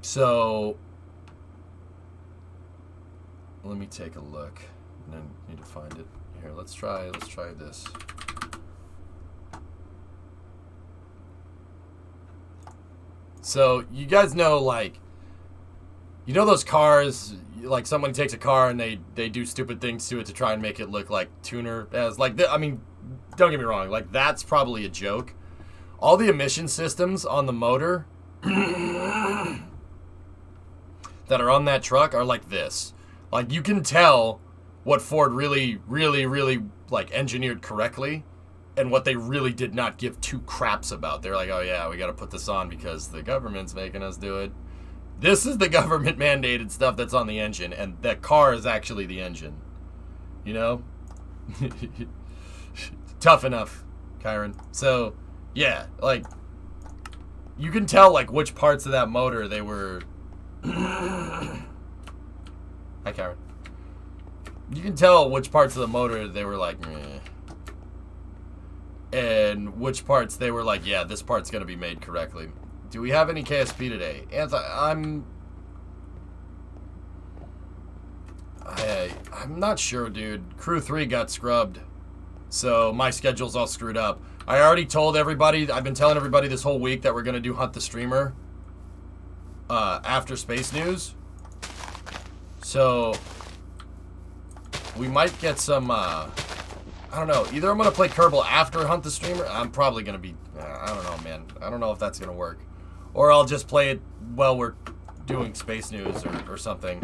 So let me take a look. And then need to find it. Here, let's try this. So you guys know, like, you know those cars, like someone takes a car and they do stupid things to it to try and make it look like tuner as like I mean, don't get me wrong, like that's probably a joke. All the emission systems on the motor that are on that truck are like this. Like, you can tell what Ford really like engineered correctly and what they really did not give two craps about. They're like, oh yeah, we got to put this on because the government's making us do it. This is the government mandated stuff that's on the engine, and that car is actually the engine. You know? Tough enough, Kyron. So, yeah, like, you can tell, like, which parts of that motor they were... Hi, Kyron. You can tell which parts of the motor they were like, meh. And which parts they were like, yeah, this part's going to be made correctly. Do we have any KSP today? I'm not sure, dude. Crew 3 got scrubbed. So my schedule's all screwed up. I already told everybody, I've been telling everybody this whole week that we're going to do Hunt the Streamer after Space News. So we might get some, I don't know. Either I'm going to play Kerbal after Hunt the Streamer. I'm probably going to be, I don't know, man. I don't know if that's going to work. Or I'll just play it while we're doing Space News or something.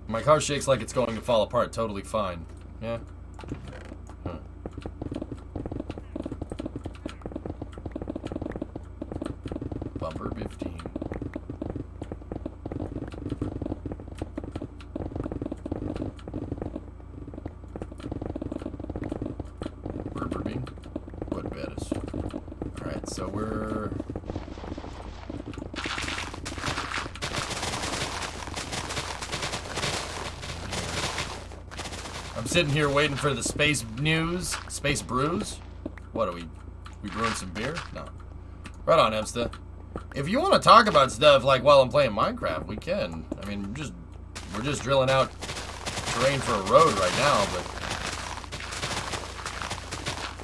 My car shakes like it's going to fall apart. Totally fine. Yeah. Huh. Bumper 15. Burger bean. What bettis? Alright, so we're... I'm sitting here waiting for the space news. Space brews? What are we brewing some beer? No. Right on, Emsta. If you want to talk about stuff like while I'm playing Minecraft, we can. I mean, we're just drilling out terrain for a road right now, but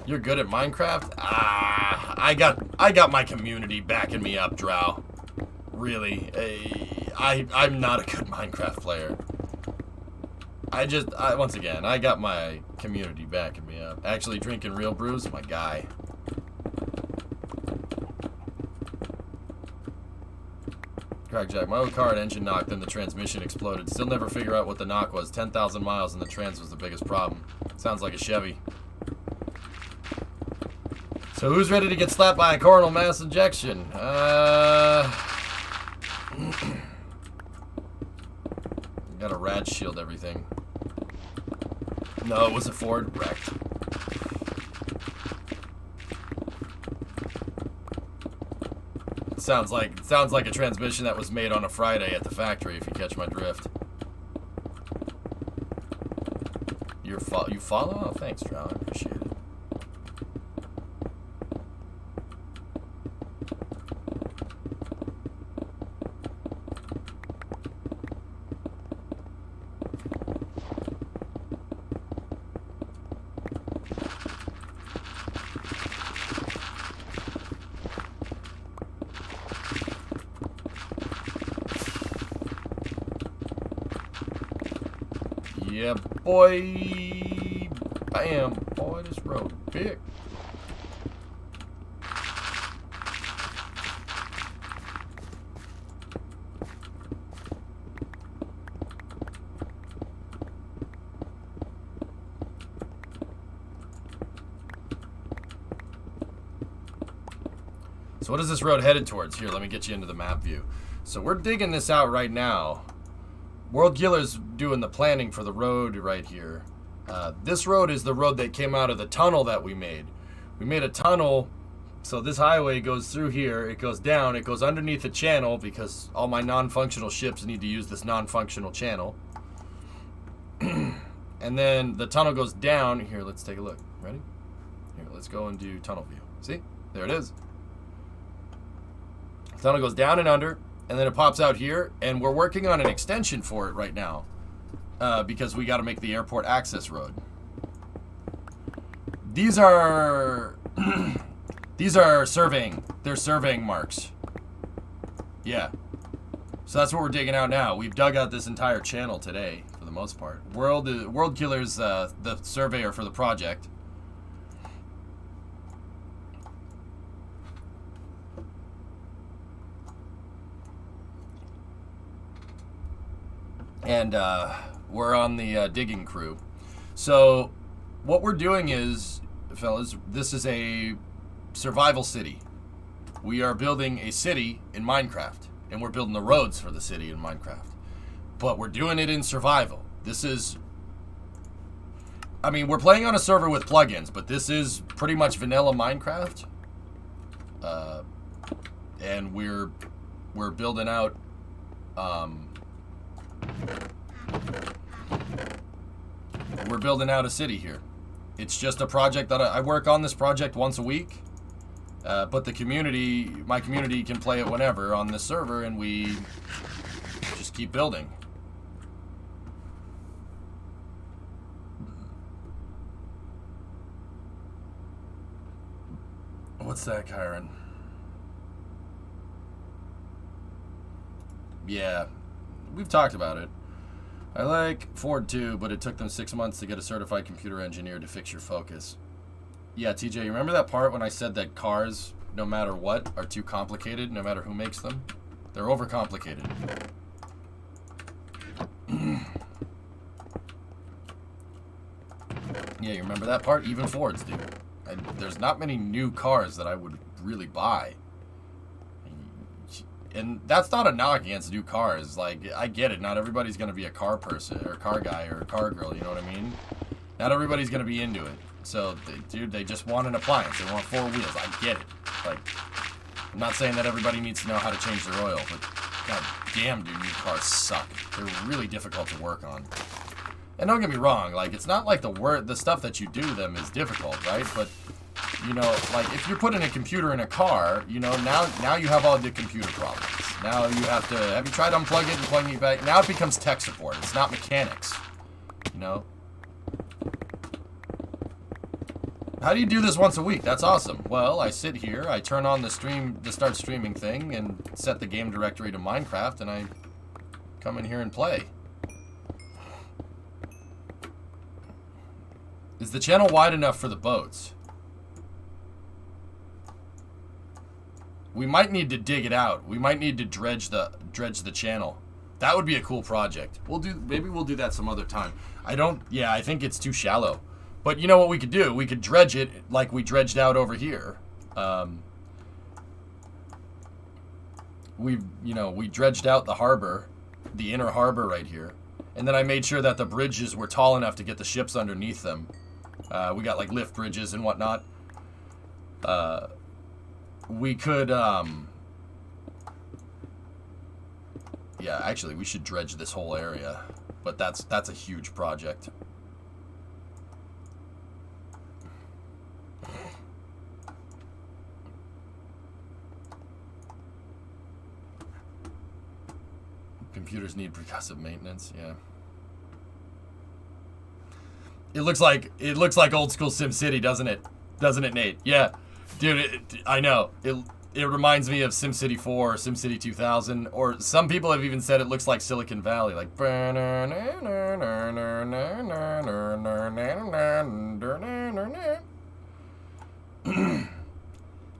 you're good at Minecraft? Ah, I got my community backing me up, Drow. Really, I'm not a good Minecraft player. Once again, I got my community backing me up. Actually drinking real brews, my guy. Crackjack, my old car had engine knock, then the transmission exploded. Still never figure out what the knock was. 10,000 miles and the trans was the biggest problem. Sounds like a Chevy. So who's ready to get slapped by a coronal mass injection? Got a rad shield everything. No, it was a Ford wrecked. Sounds like a transmission that was made on a Friday at the factory, if you catch my drift. You follow? Oh, thanks, Drow. I appreciate it. Yeah, boy. Bam. Boy, this road big. So what is this road headed towards? Here, let me get you into the map view. So we're digging this out right now. World Killer's doing the planning for the road right here. This road is the road that came out of the tunnel that we made. We made a tunnel, so this highway goes through here, it goes down, it goes underneath the channel because all my non-functional ships need to use this non-functional channel. And then the tunnel goes down. Here, let's take a look. Ready? Here, let's go and do tunnel view. See? There it is. The tunnel goes down and under, and then it pops out here, and we're working on an extension for it right now because we got to make the airport access road. These are these are surveying. They're surveying marks. Yeah. So that's what we're digging out now. We've dug out this entire channel today, for the most part. World Killer's the surveyor for the project. And we're on the digging crew. So what we're doing is, fellas, this is a survival city. We are building a city in Minecraft, and we're building the roads for the city in Minecraft. But we're doing it in survival. This is, I mean, we're playing on a server with plugins, but this is pretty much vanilla Minecraft. And we're building out we're building out a city here. It's just a project that I work on this project once a week, but the community, my community, can play it whenever on this server, and we just keep building. What's that, Kyron? Yeah, we've talked about it. I like Ford too, but it took them 6 months to get a certified computer engineer to fix your Focus. Yeah, TJ, you remember that part when I said that cars, no matter what, are too complicated, no matter who makes them? They're overcomplicated. Yeah, you remember that part? Even Fords do. There's not many new cars that I would really buy. And that's not a knock against new cars. Like, I get it. Not everybody's going to be a car person or a car guy or a car girl, you know what I mean? Not everybody's going to be into it. So, dude, they just want an appliance. They want 4 wheels. I get it. Like, I'm not saying that everybody needs to know how to change their oil, but god damn, dude, new cars suck. They're really difficult to work on. And don't get me wrong, like, it's not like the stuff that you do them is difficult, right? But, you know, like, if you're putting a computer in a car, you know, now you have all the computer problems. Now you have you tried unplugging it and plugging it back? Now it becomes tech support. It's not mechanics, you know? How do you do this once a week? That's awesome. Well, I sit here, I turn on the start streaming thing, and set the game directory to Minecraft, and I come in here and play. Is the channel wide enough for the boats? We might need to dig it out. We might need to dredge the channel. That would be a cool project. Maybe we'll do that some other time. I think it's too shallow. But you know what we could do? We could dredge it like we dredged out over here. We dredged out the harbor, the inner harbor right here. And then I made sure that the bridges were tall enough to get the ships underneath them. We got like lift bridges and whatnot. We could, yeah, actually, we should dredge this whole area. But that's a huge project. Computers need percussive maintenance, yeah. It looks like old school SimCity, doesn't it? Doesn't it, Nate? Yeah. Dude, I know. It reminds me of SimCity 4 or SimCity 2000, or some people have even said it looks like Silicon Valley, like.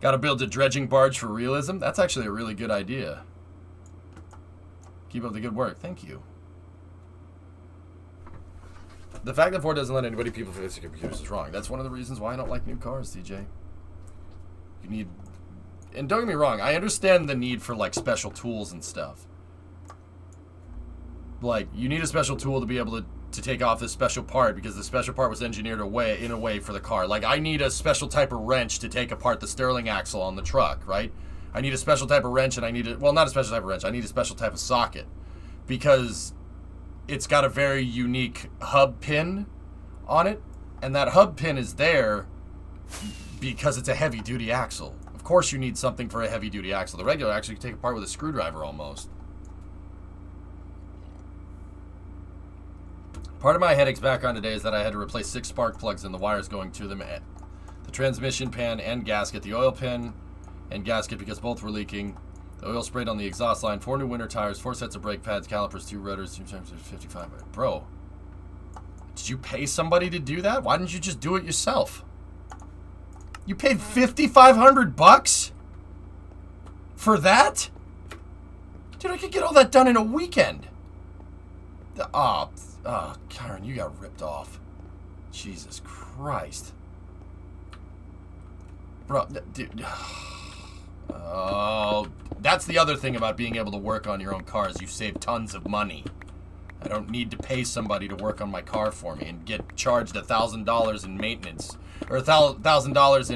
Gotta build a dredging barge for realism? That's actually a really good idea. Keep up the good work. Thank you. The fact that Ford doesn't let anybody people fix their computers is wrong. That's one of the reasons why I don't like new cars, TJ. You need and don't get me wrong, I understand the need for like special tools and stuff. Like, you need a special tool to be able to take off this special part because the special part was engineered in a way for the car. Like, I need a special type of wrench to take apart the Sterling axle on the truck, right? I need a special type of wrench, and I need well, not a special type of wrench. I need a special type of socket because it's got a very unique hub pin on it, and that hub pin is there because it's a heavy-duty axle. Of course you need something for a heavy-duty axle. The regular axle you can take apart with a screwdriver almost. Part of my headaches background today is that I had to replace 6 spark plugs and the wires going to them. The transmission pan and gasket, the oil pan and gasket because both were leaking. The oil sprayed on the exhaust line, 4 new winter tires, 4 sets of brake pads, calipers, 2 rotors, 2 times 55. Bro, did you pay somebody to do that? Why didn't you just do it yourself? You paid $5,500 for that? Dude, I could get all that done in a weekend. Oh, Karen, you got ripped off. Jesus Christ. Bro, dude. Oh, that's the other thing about being able to work on your own cars. You save tons of money. I don't need to pay somebody to work on my car for me and get charged $1,000 in maintenance or $1,000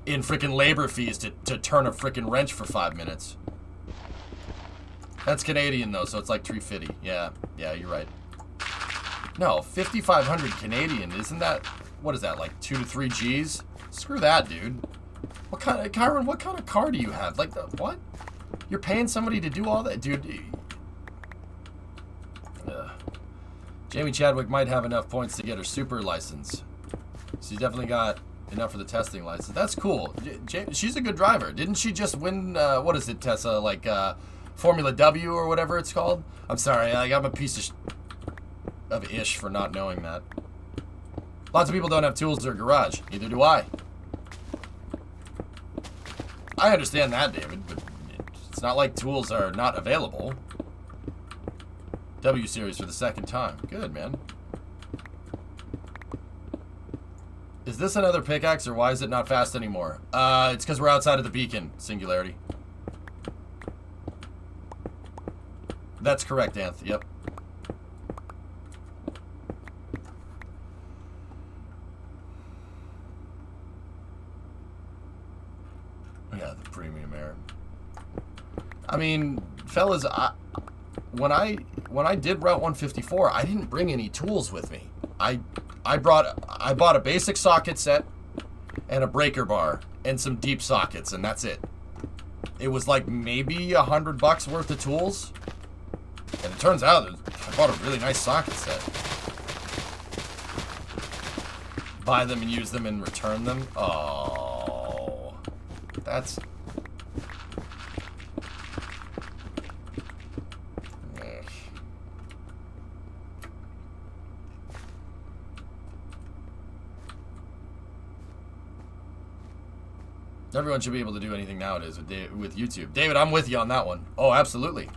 in frickin' labor fees to turn a frickin' wrench for 5 minutes. That's Canadian though, so it's like $350. Yeah, you're right. No, 5,500 Canadian. Isn't that, what is that, like 2 to 3 G's? Screw that, dude. What kind of, Kyron, what kind of car do you have? Like, what? You're paying somebody to do all that? Dude. Jamie Chadwick might have enough points to get her super license. She's definitely got enough for the testing license. That's cool. She's a good driver. Didn't she just win, what is it, Tessa? Like, Formula W or whatever it's called? I'm sorry, I'm a piece of ish for not knowing that. Lots of people don't have tools in their garage. Neither do I. I understand that, David, but it's not like tools are not available. W series for the 2nd time. Good, man. Is this another pickaxe, or why is it not fast anymore? It's because we're outside of the beacon, Singularity. That's correct, Anth. Yep. Yeah, the premium air. I mean, fellas, when I did Route 154, I didn't bring any tools with me. I bought a basic socket set and a breaker bar and some deep sockets, and that's it. It was like maybe $100 worth of tools. And it turns out I bought a really nice socket set. Buy them and use them and return them. Oh, that's... Everyone should be able to do anything nowadays with YouTube. David, I'm with you on that one. Oh, absolutely.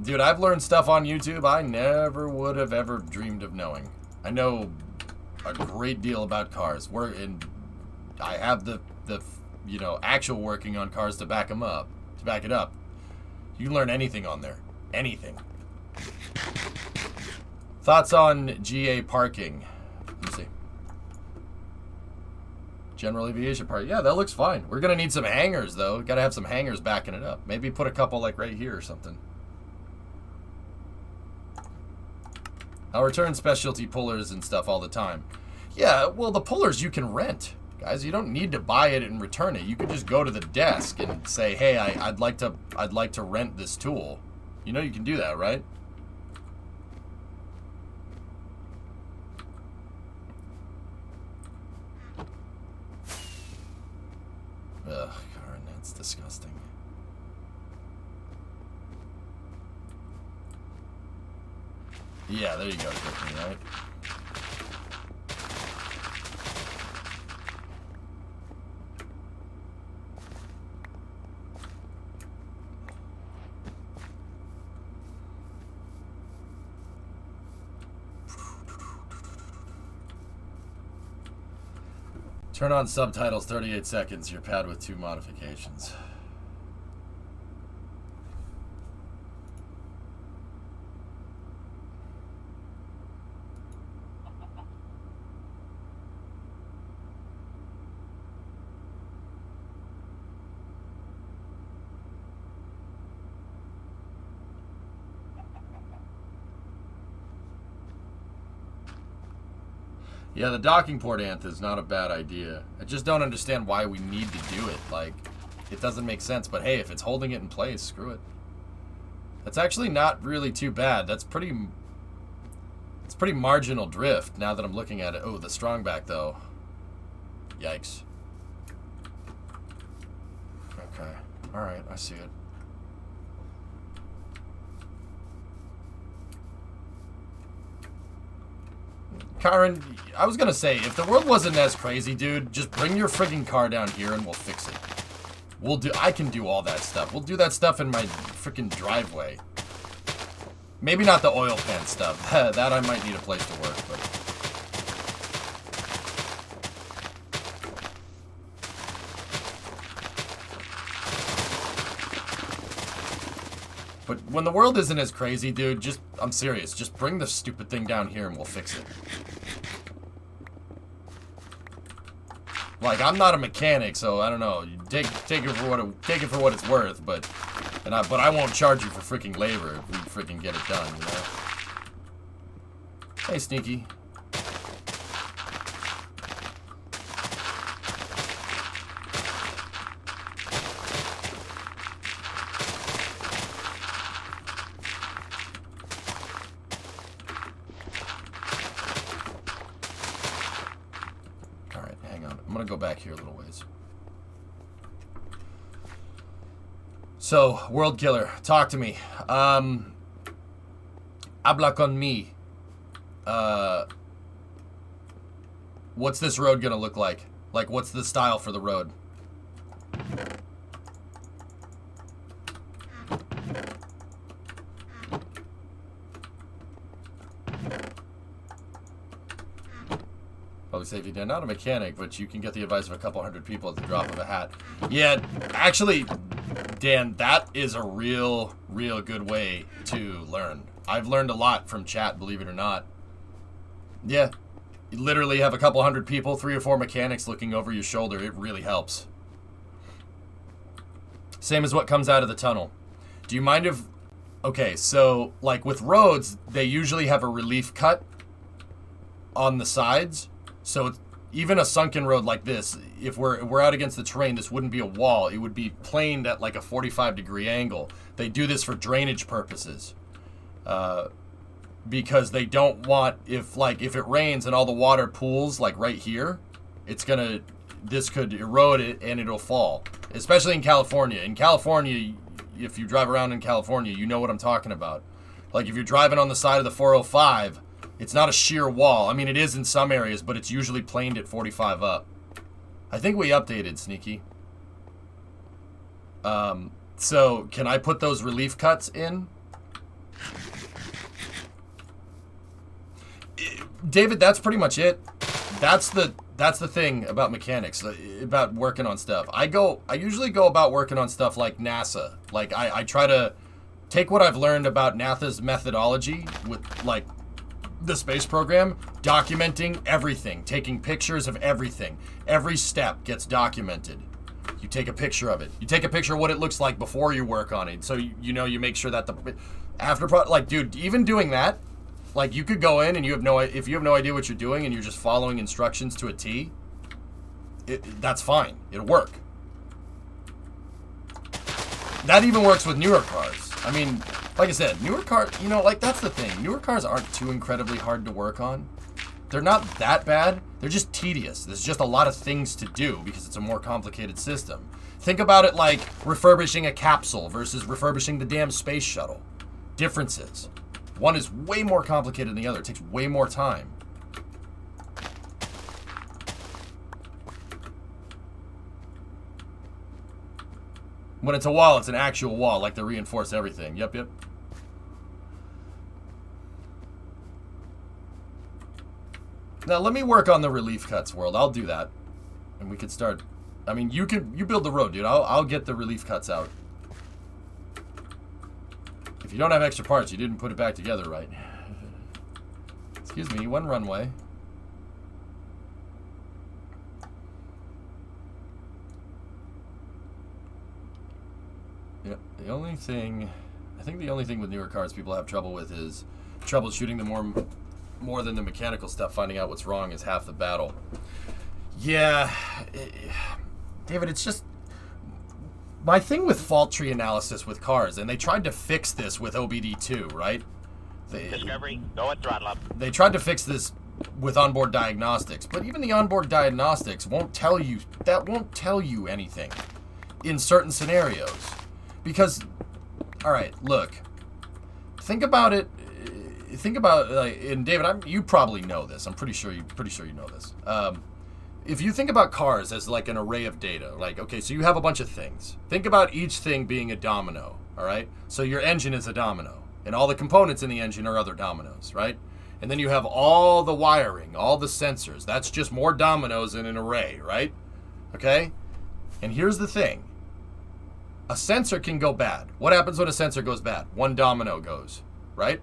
Dude, I've learned stuff on YouTube I never would have ever dreamed of knowing. I know a great deal about cars. I have the actual working on cars to back them up, to back it up. You can learn anything on there. Anything. Thoughts on GA parking? Let me see. General aviation park. Yeah, that looks fine. We're going to need some hangers, though. Got to have some hangers backing it up. Maybe put a couple, like, right here or something. I'll return specialty pullers and stuff all the time. Yeah, well, the pullers you can rent. Guys, you don't need to buy it and return it. You could just go to the desk and say, hey, I'd like to rent this tool. You know you can do that, right? Ugh, Karen, that's disgusting. Yeah, there you go, Tiffany, right? Turn on subtitles 38 seconds. Your pad with 2 modifications. Yeah, the docking port anth is not a bad idea. I just don't understand why we need to do it. Like, it doesn't make sense. But hey, if it's holding it in place, screw it. That's actually not really too bad. It's pretty marginal drift now that I'm looking at it. Oh, the strong back though. Yikes. Okay. Alright, I see it. Karen, I was gonna say, if the world wasn't as crazy, dude, just bring your friggin' car down here and we'll fix it. I can do all that stuff. We'll do that stuff in my freaking driveway. Maybe not the oil pan stuff. That I might need a place to work, but... But when the world isn't as crazy, dude, I'm serious. Just bring the stupid thing down here and we'll fix it. Like, I'm not a mechanic, so I don't know. Take it for what it's worth, but I won't charge you for freaking labor if we freaking get it done, you know? Hey, Sneaky. Go back here a little ways. So, World Killer, talk to me. Habla con mi. What's this road gonna look like? Like, what's the style for the road? Probably say if you're not a mechanic, but you can get the advice of a couple hundred people at the drop of a hat. Yeah, actually, Dan, that is a real good way to learn. I've learned a lot from chat, believe it or not. Yeah, you literally have a couple hundred people, 3 or 4 mechanics looking over your shoulder. It really helps. Same as what comes out of the tunnel. Do you mind if... Okay, so, like with roads, they usually have a relief cut on the sides. So it's, even a sunken road like this, if we're out against the terrain, this wouldn't be a wall. It would be planed at like a 45-degree angle. They do this for drainage purposes. Because they don't want, if it rains and all the water pools like right here, this could erode it and it'll fall. Especially in California. In California, if you drive around in California, you know what I'm talking about. Like if you're driving on the side of the 405, it's not a sheer wall. I mean, it is in some areas, but it's usually planed at 45 up. I think we updated, Sneaky. So, can I put those relief cuts in? David, that's pretty much it. That's the thing about mechanics, about working on stuff. I usually go about working on stuff like NASA. Like, I try to take what I've learned about NASA's methodology with, like, the space program, documenting everything, taking pictures of everything. Every step gets documented. You take a picture of it. You take a picture of what it looks like before you work on it. So you make sure that the after like, dude, even doing that, like you could go in and if you have no idea what you're doing and you're just following instructions to a T, that's fine. It'll work. That even works with newer cars. I mean, like I said, newer cars, like that's the thing. Newer cars aren't too incredibly hard to work on. They're not that bad. They're just tedious. There's just a lot of things to do because it's a more complicated system. Think about it like refurbishing a capsule versus refurbishing the damn space shuttle. Differences. One is way more complicated than the other. It takes way more time. When it's a wall, it's an actual wall, like they reinforce everything. Yep. Now, let me work on the relief cuts, World. I'll do that. And we could start... I mean, you build the road, dude. I'll get the relief cuts out. If you don't have extra parts, you didn't put it back together right. Excuse me, one runway. Yeah, the only thing... I think the only thing with newer cars people have trouble with is troubleshooting the more than the mechanical stuff. Finding out what's wrong is half the battle. Yeah, David, it's just... My thing with fault tree analysis with cars, and they tried to fix this with OBD2, right? Discovery, go at throttle up. They tried to fix this with onboard diagnostics, but even the onboard diagnostics won't tell you anything in certain scenarios. Because, all right, look, think about it. Think about, and David, you probably know this. I'm pretty sure you know this. If you think about cars as like an array of data, like, okay, so you have a bunch of things. Think about each thing being a domino, all right? So your engine is a domino, and all the components in the engine are other dominoes, right? And then you have all the wiring, all the sensors. That's just more dominoes in an array, right? Okay? And here's the thing. A sensor can go bad. What happens when a sensor goes bad? One domino goes, right?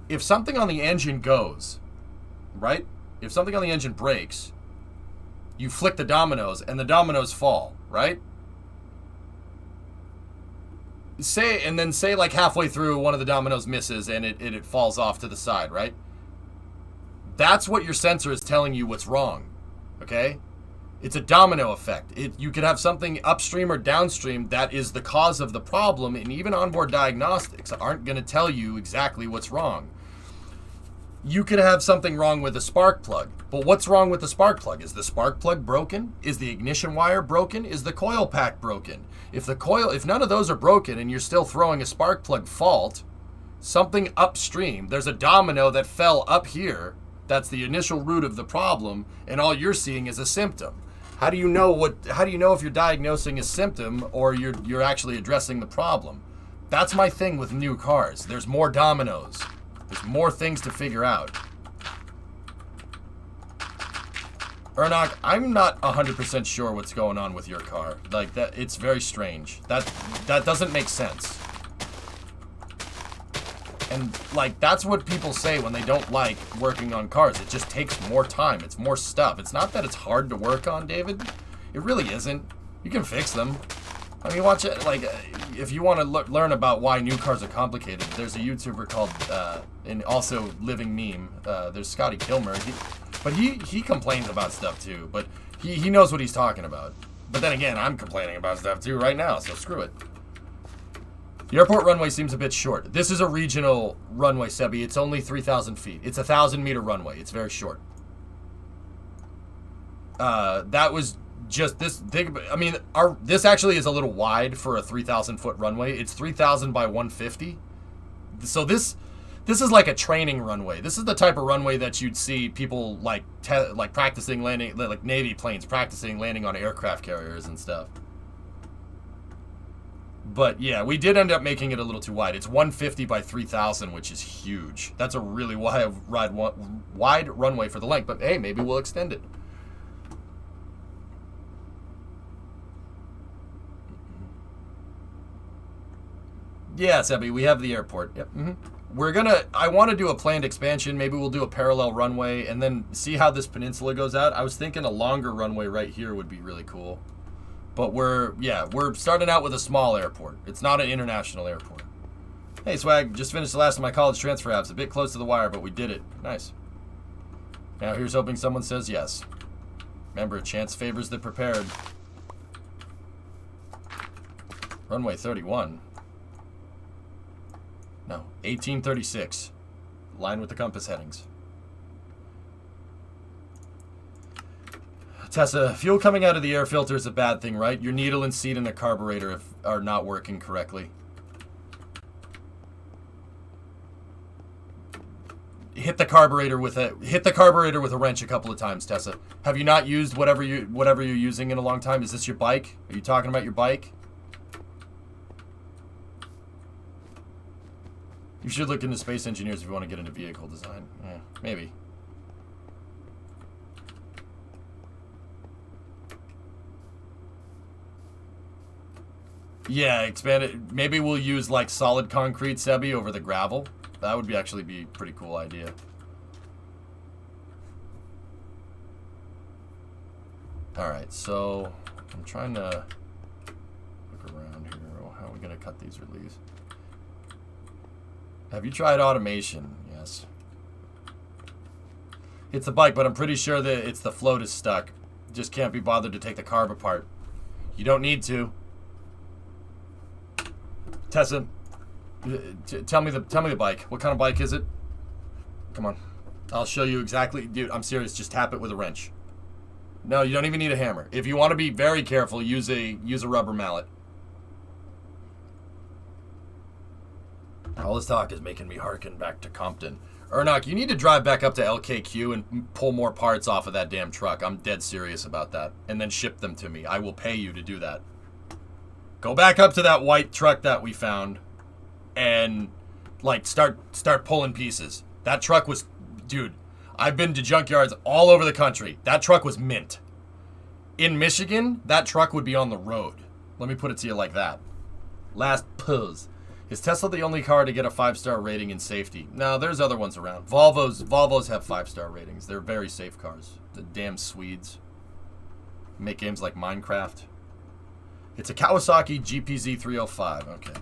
If something on the engine goes, right? If something on the engine breaks, you flick the dominoes and the dominoes fall, right? Say like halfway through one of the dominoes misses and it falls off to the side, right? That's what your sensor is telling you what's wrong, okay? It's a domino effect. You could have something upstream or downstream that is the cause of the problem, and even onboard diagnostics aren't going to tell you exactly what's wrong. You could have something wrong with a spark plug. But what's wrong with the spark plug? Is the spark plug broken? Is the ignition wire broken? Is the coil pack broken? If none of those are broken and you're still throwing a spark plug fault, something upstream, there's a domino that fell up here, that's the initial root of the problem, and all you're seeing is a symptom. How do you know if you're diagnosing a symptom or you're actually addressing the problem? That's my thing with new cars. There's more dominoes. There's more things to figure out. Ernock, I'm not 100% sure what's going on with your car. Like, that, it's very strange. That doesn't make sense. And, like, that's what people say when they don't like working on cars. It just takes more time. It's more stuff. It's not that it's hard to work on, David. It really isn't. You can fix them. I mean, watch it. Like, if you want to learn about why new cars are complicated, there's a YouTuber called, and also living meme. There's Scotty Kilmer. But he complains about stuff too. But he knows what he's talking about. But then again, I'm complaining about stuff too right now. So screw it. The airport runway seems a bit short. This is a regional runway, Sebi. It's only 3,000 feet. It's a 1,000-meter runway. It's very short. That was just this thing. I mean, this actually is a little wide for a 3,000-foot runway. It's 3,000 by 150. So this is like a training runway. This is the type of runway that you'd see people like practicing landing, like Navy planes practicing landing on aircraft carriers and stuff. But yeah, we did end up making it a little too wide. It's 150 by 3,000, which is huge. That's a really wide runway for the length. But hey, maybe we'll extend it. Yeah, Sebi, we have the airport. Yep. I want to do a planned expansion. Maybe we'll do a parallel runway and then see how this peninsula goes out. I was thinking a longer runway right here would be really cool. But we're starting out with a small airport. It's not an international airport. Hey, Swag, just finished the last of my college transfer apps. A bit close to the wire, but we did it. Nice. Now here's hoping someone says yes. Remember, chance favors the prepared. Runway 31. No, 1836. Line with the compass headings. Tessa, fuel coming out of the air filter is a bad thing, right? Your needle and seat and the carburetor are not working correctly. Hit the carburetor with a wrench a couple of times, Tessa. Have you not used whatever you're using in a long time? Is this your bike? Are you talking about your bike? You should look into space engineers if you want to get into vehicle design. Yeah, maybe. Yeah, expand it. Maybe we'll use like solid concrete, Sebi, over the gravel. That would actually be a pretty cool idea. Alright, so I'm trying to look around here. Oh, how are we going to cut these reliefs? Have you tried automation? Yes. It's the bike, but I'm pretty sure that it's the float is stuck. Just can't be bothered to take the carb apart. You don't need to. Tessa, tell me the bike. What kind of bike is it? Come on. I'll show you exactly. Dude, I'm serious. Just tap it with a wrench. No, you don't even need a hammer. If you want to be very careful, use a rubber mallet. All this talk is making me hearken back to Compton. Ernok, you need to drive back up to LKQ and pull more parts off of that damn truck. I'm dead serious about that. And then ship them to me. I will pay you to do that. Go back up to that white truck that we found and like start pulling pieces. That truck was, dude, I've been to junkyards all over the country. That truck was mint. In Michigan, that truck would be on the road. Let me put it to you like that. Last puzz. Is Tesla the only car to get a 5-star rating in safety? No, there's other ones around. Volvos have 5-star ratings. They're very safe cars. The damn Swedes. Make games like Minecraft. It's a Kawasaki GPZ 305. Okay,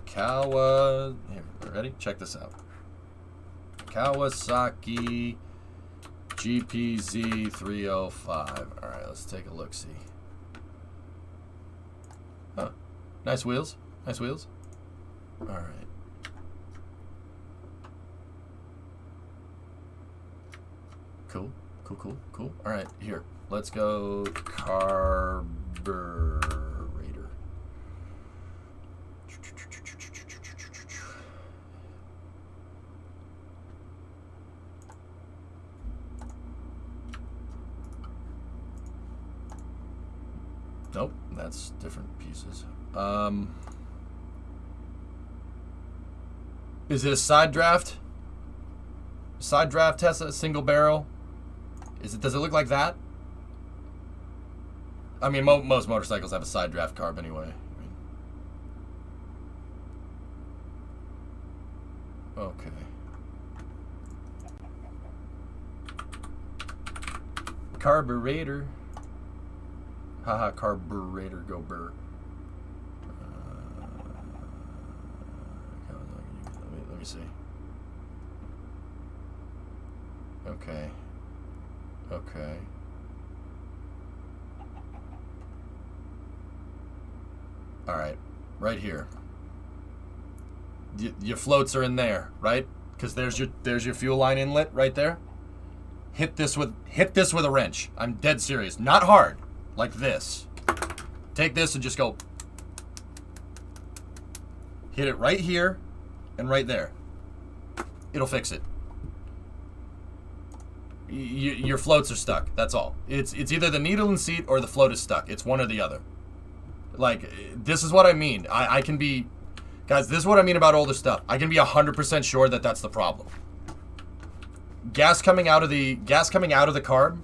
Here, ready? Check this out. Kawasaki GPZ 305. All right, let's take a look-see. Huh. Nice wheels. Nice wheels. All right. Cool. All right, here. Let's go carburetor. Nope, that's different pieces. Is it a side draft? Side draft Tesla, single barrel? Does it look like that? I mean, most motorcycles have a side draft carb anyway. Okay. Carburetor. Haha, carburetor, go burr. Let me see. Okay. All right, right here. Your floats are in there, right? Because there's your fuel line inlet right there. Hit this with a wrench. I'm dead serious. Not hard, like this. Take this and just go. Hit it right here and right there. It'll fix it. Your floats are stuck. That's all. It's either the needle and seat or the float is stuck. It's one or the other. Like, this is what I mean. I can be, guys, this is what I mean about older stuff. I can be 100% sure that that's the problem. Gas coming out of the carb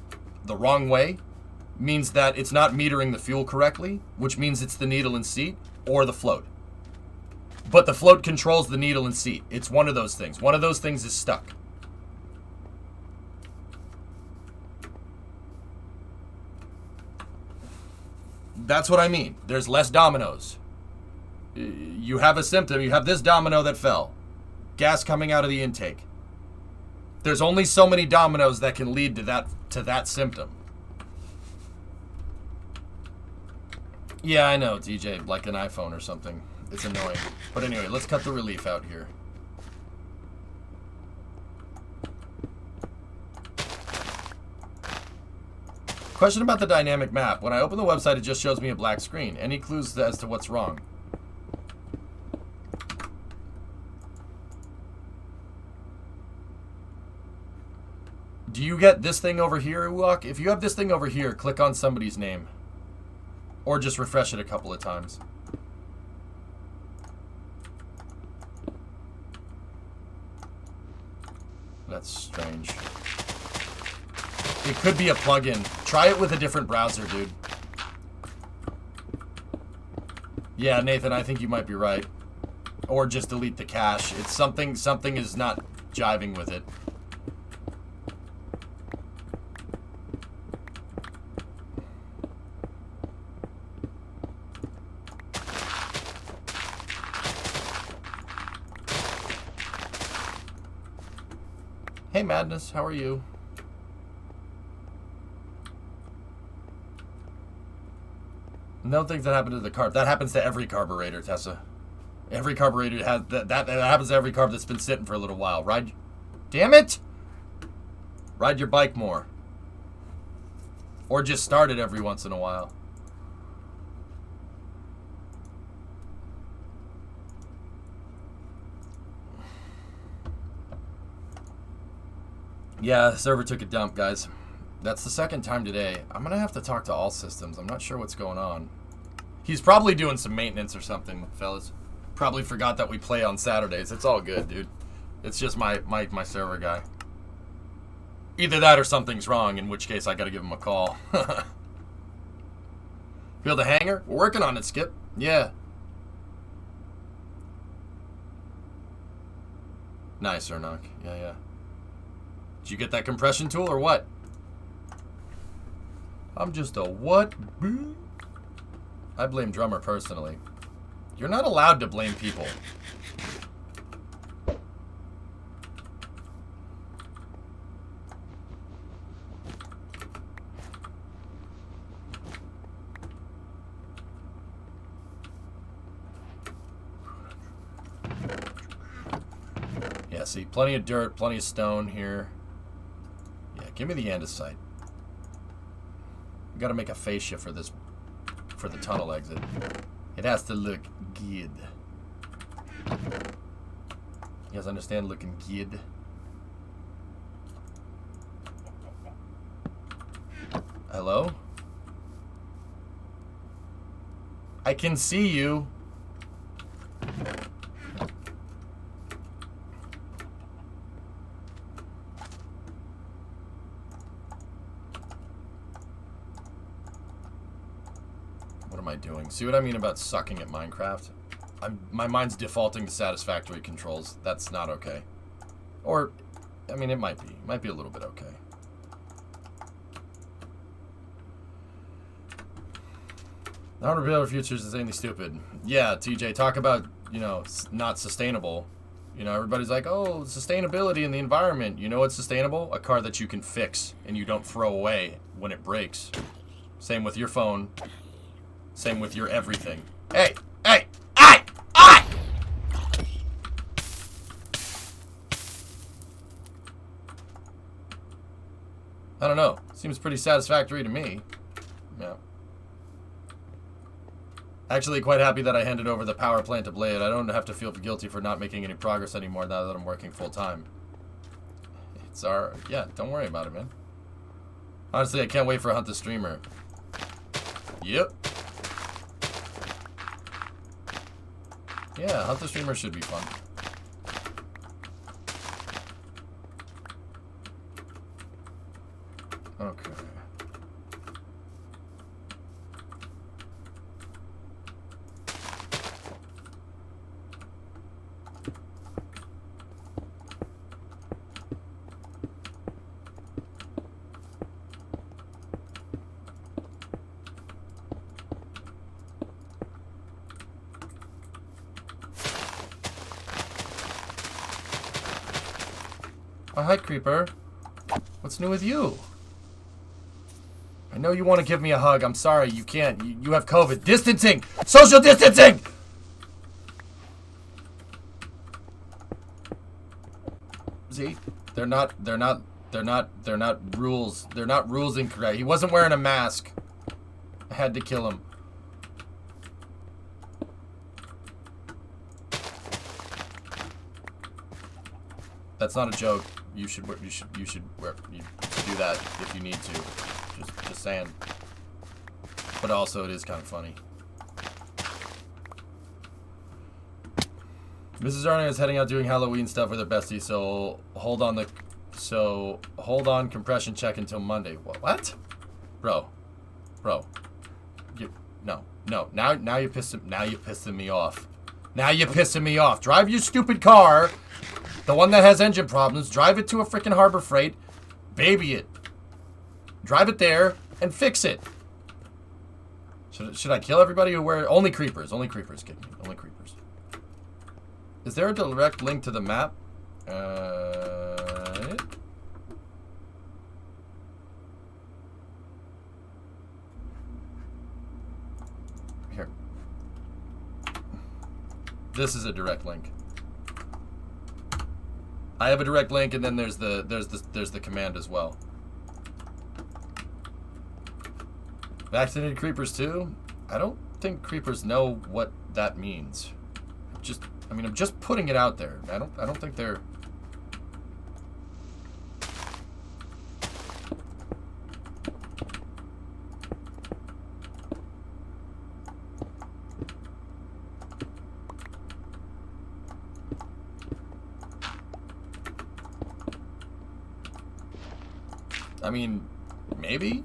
the wrong way means that it's not metering the fuel correctly, which means it's the needle and seat or the float. But the float controls the needle and seat. It's one of those things. One of those things is stuck. That's what I mean. There's less dominoes. You have a symptom. You have this domino that fell. Gas coming out of the intake. There's only so many dominoes that can lead to that symptom. Yeah, I know, DJ, like an iPhone or something. It's annoying. But anyway, let's cut the relief out here. Question about the dynamic map. When I open the website, it just shows me a black screen. Any clues as to what's wrong? Do you get this thing over here, Uwak? If you have this thing over here, click on somebody's name. Or just refresh it a couple of times. That's strange. It could be a plugin. Try it with a different browser, dude. Yeah, Nathan, I think you might be right. Or just delete the cache. It's something is not jiving with it. Hey, Madness, how are you? No things that happen to the carb. That happens to every carburetor, Tessa. Every carburetor has that happens to every carb that's been sitting for a little while. Damn it! Ride your bike more. Or just start it every once in a while. Yeah, the server took a dump, guys. That's the second time today. I'm gonna have to talk to All Systems. I'm not sure what's going on. He's probably doing some maintenance or something, fellas. Probably forgot that we play on Saturdays. It's all good, dude. It's just my server guy. Either that or something's wrong, in which case I gotta give him a call. Feel the hanger? We're working on it, Skip. Yeah. Nice, Ernok. Yeah. Did you get that compression tool or what? I'm just a what? I blame Drummer personally. You're not allowed to blame people. Yeah, see, plenty of dirt, plenty of stone here. Yeah, give me the andesite. We gotta make a fascia for this, for the tunnel exit. It has to look good. You guys understand looking good? Hello? I can see you. What am I doing? See what I mean about sucking at Minecraft? My mind's defaulting to satisfactory controls. That's not okay. Or, I mean, it might be. It might be a little bit okay. Not reveal futures is anything stupid. Yeah, TJ, talk about, you know, not sustainable. You know, everybody's like, oh, sustainability in the environment. You know what's sustainable? A car that you can fix and you don't throw away when it breaks. Same with your phone. Same with your everything. Hey! Hey! Hey! Hey! I don't know. Seems pretty satisfactory to me. Yeah. Actually, quite happy that I handed over the power plant to Blade. I don't have to feel guilty for not making any progress anymore now that I'm working full time. It's our... Yeah, don't worry about it, man. Honestly, I can't wait for Hunt the Streamer. Yep. Yeah, Hunt the Streamer should be fun. Okay. Oh, hi, Creeper. What's new with you? I know you want to give me a hug. I'm sorry, you can't. You have COVID. Distancing! Social distancing! See? They're not rules. They're not rules incorrect. He wasn't wearing a mask. I had to kill him. That's not a joke. You should do that if you need to. Just saying. But also, it is kind of funny. Mrs. Arning is heading out doing Halloween stuff with her bestie, so hold on compression check until Monday. What? Bro. No. Now you're pissing me off. Now you're pissing me off. Drive your stupid car, the one that has engine problems, drive it to a freaking Harbor Freight, baby it. Drive it there and fix it. Should I kill everybody who wear... Only creepers, kid. Only creepers. Is there a direct link to the map? Here. This is a direct link. I have a direct link, and then there's the command as well. Vaccinated creepers too? I don't think creepers know what that means. I'm just putting it out there. I don't think they're... I mean, maybe?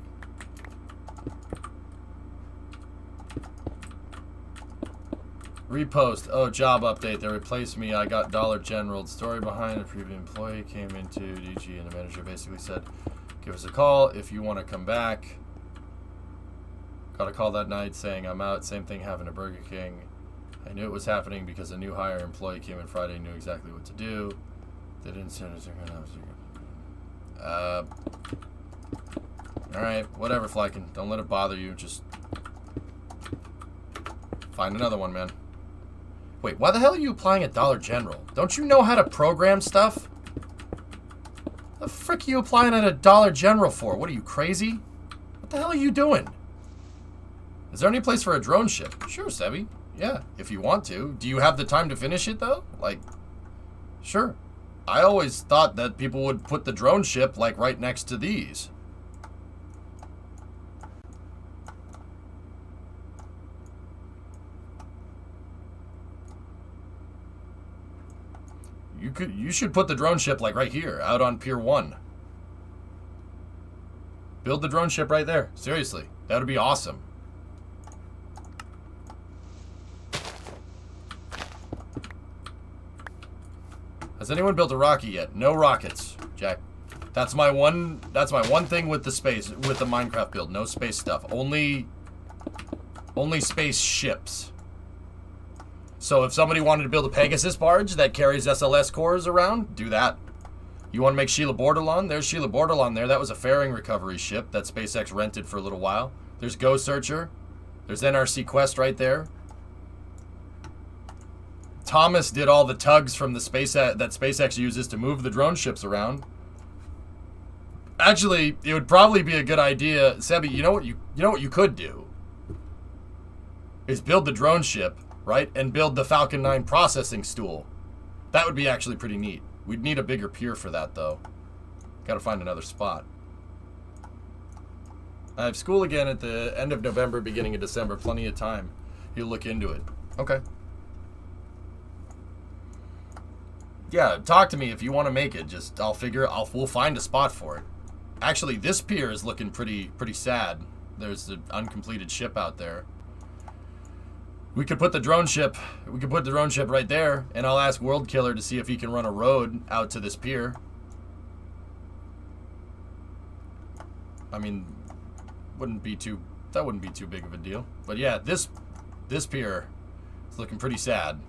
Repost. Oh, job update. They replaced me. I got Dollar General. The story behind a previous employee came into DG and the manager basically said, give us a call if you want to come back. Got a call that night saying I'm out. Same thing happened to Burger King. I knew it was happening because a new hire employee came in Friday and knew exactly what to do. They didn't send us. Alright, whatever, Flykin. Don't let it bother you. Just find another one, man. Wait, why the hell are you applying at Dollar General? Don't you know how to program stuff? The frick are you applying at a Dollar General for? What are you, crazy? What the hell are you doing? Is there any place for a drone ship? Sure, Sebi. Yeah, if you want to. Do you have the time to finish it, though? Like, sure. I always thought that people would put the drone ship, like, right next to these. You should put the drone ship like right here, out on Pier 1. Build the drone ship right there. Seriously, that would be awesome. Has anyone built a rocket yet? No rockets, Jack. That's my one thing with the Minecraft build. No space stuff. Only space ships. So if somebody wanted to build a Pegasus barge that carries SLS cores around, do that. You want to make Sheila Bordelon? There's Sheila Bordelon there. That was a fairing recovery ship that SpaceX rented for a little while. There's Go Searcher. There's NRC Quest right there. Thomas did all the tugs from the that SpaceX uses to move the drone ships around. Actually, it would probably be a good idea, Sebi. You know what you could do is build the drone ship, right, and build the Falcon 9 processing stool. That would be actually pretty neat. We'd need a bigger pier for that, though. Got to find another spot. I have school again at the end of November, beginning of December. Plenty of time. You'll look into it. Okay. Yeah, talk to me if you want to make it. Just we'll find a spot for it. Actually, this pier is looking pretty sad. There's an uncompleted ship out there. We could put the drone ship right there, and I'll ask World Killer to see if he can run a road out to this pier. I mean, that wouldn't be too big of a deal. But yeah, this pier is looking pretty sad.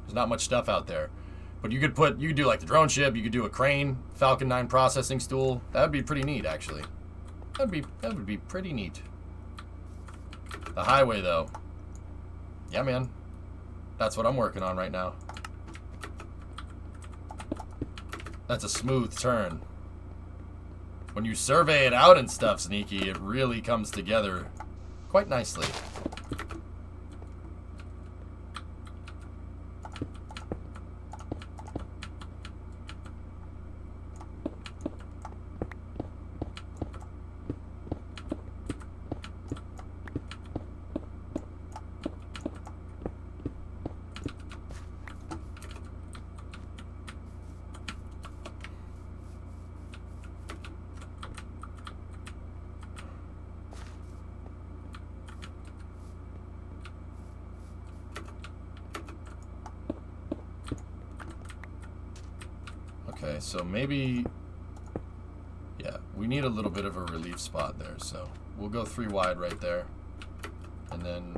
There's not much stuff out there. But you could do like the drone ship, you could do a crane, Falcon 9 processing stool. That would be pretty neat, actually. That would be pretty neat. The highway, though. Yeah, man. That's what I'm working on right now. That's a smooth turn. When you survey it out and stuff, Sneaky, it really comes together quite nicely. Okay, so maybe... Yeah, we need a little bit of a relief spot there, so we'll go 3 wide right there. And then...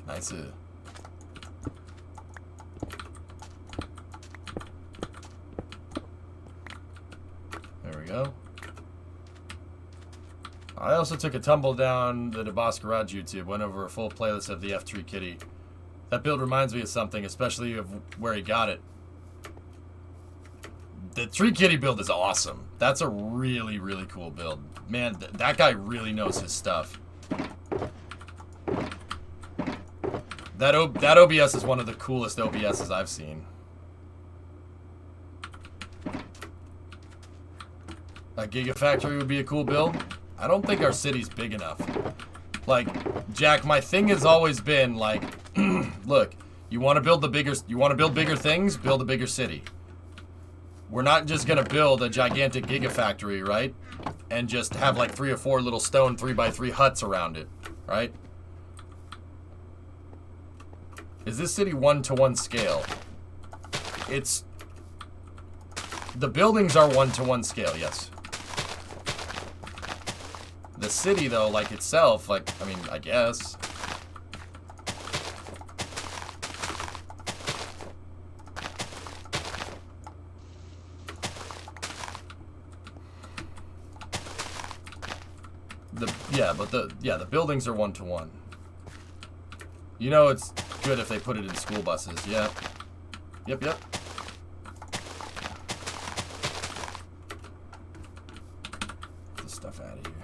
Nice. There we go. I also took a tumble down the DeBoss Garage YouTube, went over a full playlist of the F3 Kitty. That build reminds me of something, especially of where he got it. The Tree Kitty build is awesome. That's a really, really cool build. Man, that guy really knows his stuff. That OBS is one of the coolest OBSs I've seen. A Gigafactory would be a cool build. I don't think our city's big enough. Like, Jack, my thing has always been like, look, you want to build bigger things, build a bigger city. We're not just gonna build a gigantic Gigafactory, right? And just have like 3 or 4 little stone 3x3 huts around it, right? Is this city 1-to-1 scale? It's... The buildings are 1-to-1 scale, yes. The city, though, like itself, like, I mean, I guess. The buildings are 1-to-1. You know it's good if they put it in school buses. Yeah. Yep. Get this stuff out of here.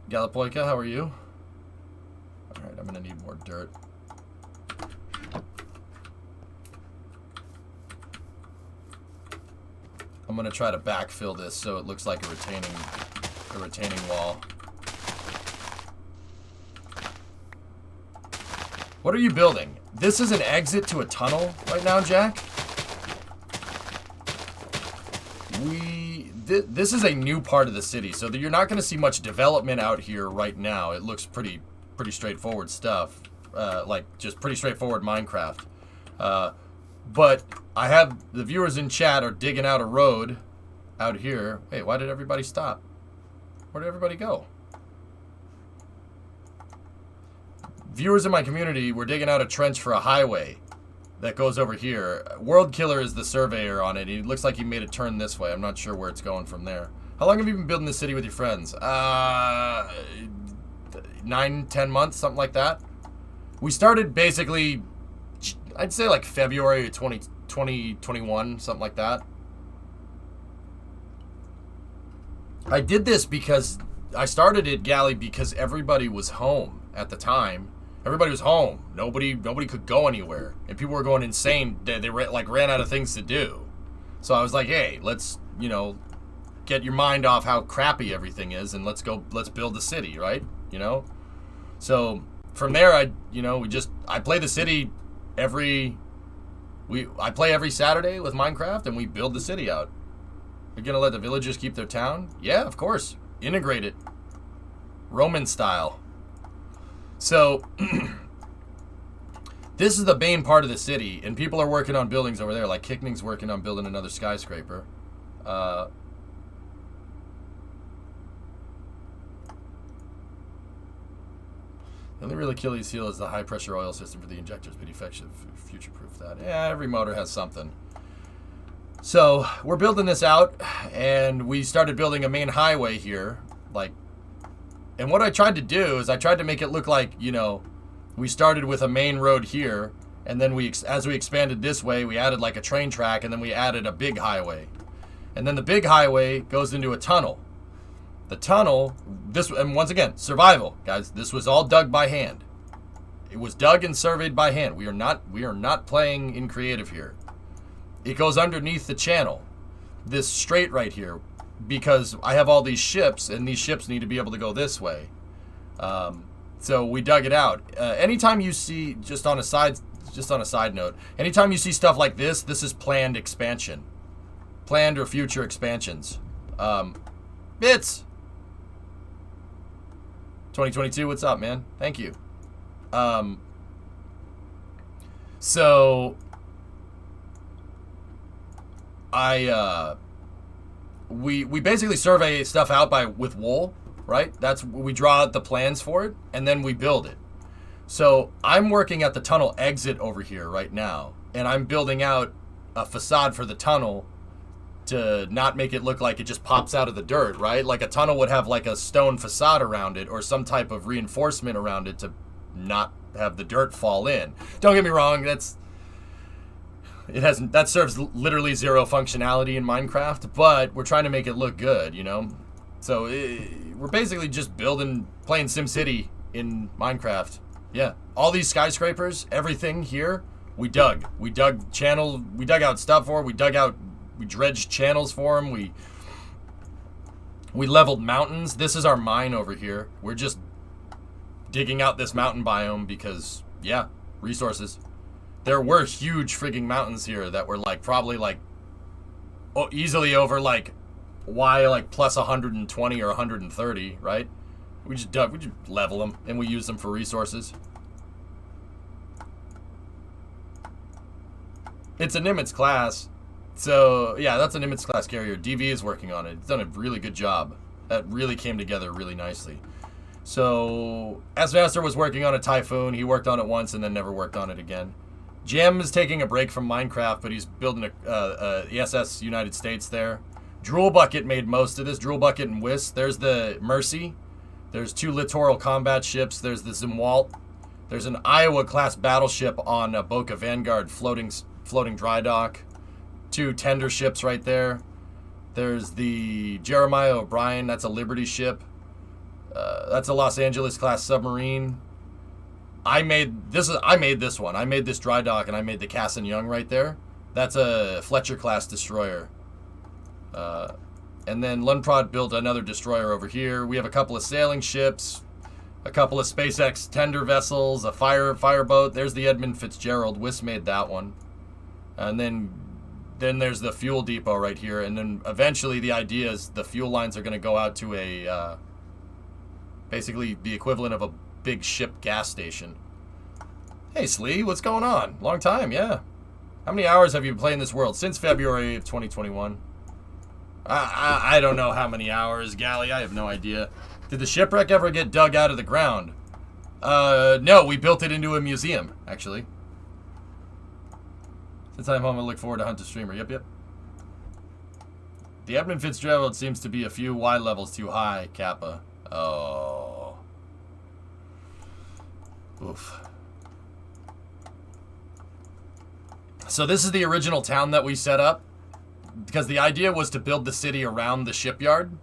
Galapoika, how are you? Alright, I'm gonna need more dirt. I'm gonna try to backfill this so it looks like a retaining wall. What are you building? This is an exit to a tunnel right now, Jack? This is a new part of the city, so that you're not gonna see much development out here right now. It looks pretty straightforward stuff, like just pretty straightforward Minecraft. But I have the viewers in chat are digging out a road out here. Wait, why did everybody stop? Where did everybody go? Viewers in my community were digging out a trench for a highway that goes over here. World Killer is the surveyor on it. He looks like he made a turn this way. I'm not sure where it's going from there. How long have you been building this city with your friends? 9-10 months, something like that. We started basically, I'd say like February 2021, something like that. I did this because I started it, Gally, because everybody was home at the time. Everybody was home. Nobody could go anywhere, and people were going insane. They ran out of things to do. So I was like, hey, let's get your mind off how crappy everything is, and let's build the city, right? So from there, I play the city I play every Saturday with Minecraft, and we build the city out. You're gonna let the villagers keep their town? Yeah, of course. Integrate it. Roman style. So, this is the main part of the city, and people are working on buildings over there. Like, Kickning's working on building another skyscraper. The only real Achilles heel is the high-pressure oil system for the injectors, but effective future-proof that. Yeah, every motor has something. So, we're building this out, and we started building a main highway here, and what I tried to do is I tried to make it look like, we started with a main road here, and then as we expanded this way, we added like a train track, and then we added a big highway. And then the big highway goes into a tunnel. The tunnel, and once again, survival, guys. This was all dug by hand. It was dug and surveyed by hand. We are not playing in creative here. It goes underneath the channel. This straight right here. because I have all these ships, and these ships need to be able to go this way. So we dug it out. Anytime you see, just on a side note, anytime you see stuff like this, this is planned expansion, planned or future expansions. Bits. 2022, what's up, man? Thank you. So we basically survey stuff out with wool, right? That's we draw out the plans for it, and then we build it. So I'm working at the tunnel exit over here right now, and I'm building out a facade for the tunnel to not make it look like it just pops out of the dirt, right? Like a tunnel would have like a stone facade around it or some type of reinforcement around it to not have the dirt fall in. Don't get me wrong, that serves literally zero functionality in Minecraft, but we're trying to make it look good, you know? So we're basically just playing SimCity in Minecraft. Yeah, all these skyscrapers, everything here, we dug out stuff for, we dredged channels for them, we leveled mountains. This is our mine over here. We're just digging out this mountain biome because, yeah, resources. There were huge frigging mountains here that were like probably like easily over like plus 120 or 130, right? We just level them and we use them for resources. It's a Nimitz class. So, yeah, that's a Nimitz class carrier. DV is working on it. It's done a really good job. That really came together really nicely. So, S-Master was working on a Typhoon. He worked on it once and then never worked on it again. Jam is taking a break from Minecraft, but he's building a ESS United States there. Drool Bucket made most of this. Drool Bucket and Whisk. There's the Mercy. There's 2 littoral combat ships. There's the Zimwalt. There's an Iowa-class battleship on Boca Vanguard floating dry dock. 2 tender ships right there. There's the Jeremiah O'Brien. That's a Liberty ship. That's a Los Angeles-class submarine. I made this one. I made this dry dock, and I made the Cass and Young right there. That's a Fletcher-class destroyer. And then Lundprod built another destroyer over here. We have a couple of sailing ships, a couple of SpaceX tender vessels, a fireboat. There's the Edmund Fitzgerald. Whisk made that one. And then there's the fuel depot right here. And then eventually the idea is the fuel lines are going to go out to a basically the equivalent of a big ship gas station. Hey, Slee, what's going on? Long time, yeah. How many hours have you been playing this world? Since February of 2021. I don't know how many hours, Galley. I have no idea. Did the shipwreck ever get dug out of the ground? No, we built it into a museum, actually. Since I'm home, I look forward to Hunt a Streamer. Yep. The Edmund Fitzgerald seems to be a few Y levels too high, Kappa. Oh. Oof. So this is the original town that we set up, because the idea was to build the city around the shipyard.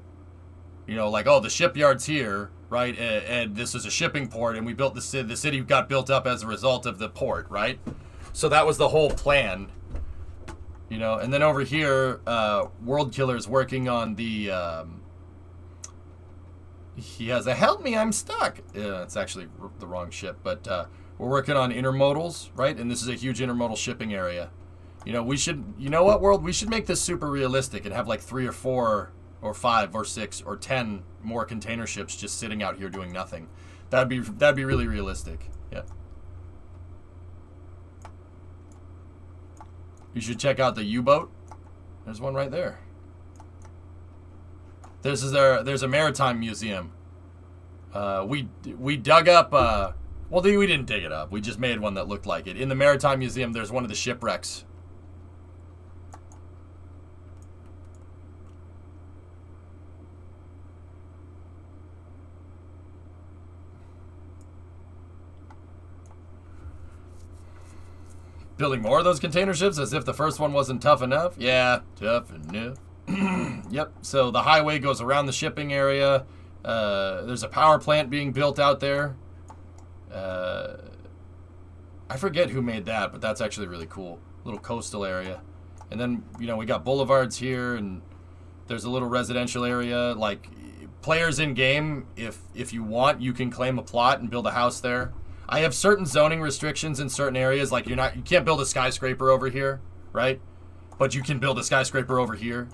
You know, like, oh, the shipyard's here, right? And this is a shipping port, and we built the city. The city got built up as a result of the port, right? So that was the whole plan. You know, and then over here, World Killer's working on the... he has a help me, I'm stuck. Yeah, it's actually the wrong ship, but we're working on intermodals, right? And this is a huge intermodal shipping area. You know, you know what, World? We should make this super realistic and have like 3 or 4 or 5 or 6 or 10 more container ships just sitting out here doing nothing. That'd be really realistic. Yeah. You should check out the U-boat. There's one right there. There's a maritime museum. We dug up. Well, we didn't dig it up. We just made one that looked like it. In the maritime museum, there's one of the shipwrecks. Building more of those container ships as if the first one wasn't tough enough? Yeah, tough enough. Yep, so the highway goes around the shipping area. There's a power plant being built out there. I forget who made that, but that's actually really cool. Little coastal area. And then, you know, we got boulevards here and There's a little residential area. Like, players in game, if you want, you can claim a plot and build a house there. I have certain zoning restrictions in certain areas. Like, you can't build a skyscraper over here, right? But you can build a skyscraper over here.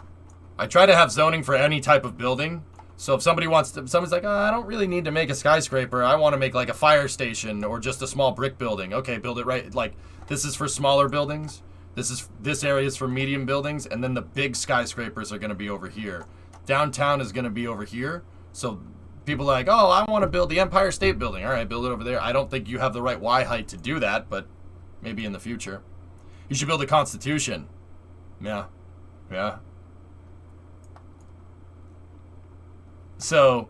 I try to have zoning for any type of building. So if somebody wants to, someone's like, I don't really need to make a skyscraper. I want to make like a fire station or just a small brick building. Okay, build it right. Like, this is for smaller buildings. This area is for medium buildings, and then the big skyscrapers are going to be over here. Downtown is going to be over here. So people are like, oh, I want to build the Empire State Building. All right, build it over there. I don't think you have the right Y height to do that, but maybe in the future. You should build a Constitution. Yeah. Yeah. So,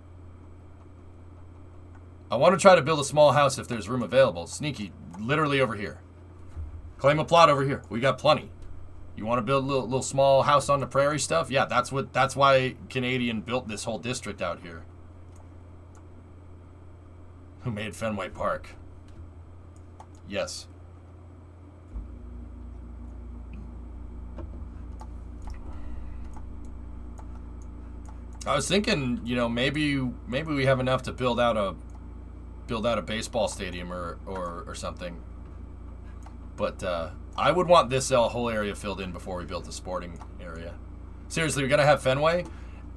I want to try to build a small house if there's room available. Sneaky, literally over here. Claim a plot over here. We got plenty. You want to build a little small house on the prairie stuff? Yeah, that's why Canadian built this whole district out here. Who made Fenway Park? Yes. I was thinking, you know, maybe we have enough to build out a baseball stadium or something. But I would want this whole area filled in before we built the sporting area. Seriously, we're gonna have Fenway?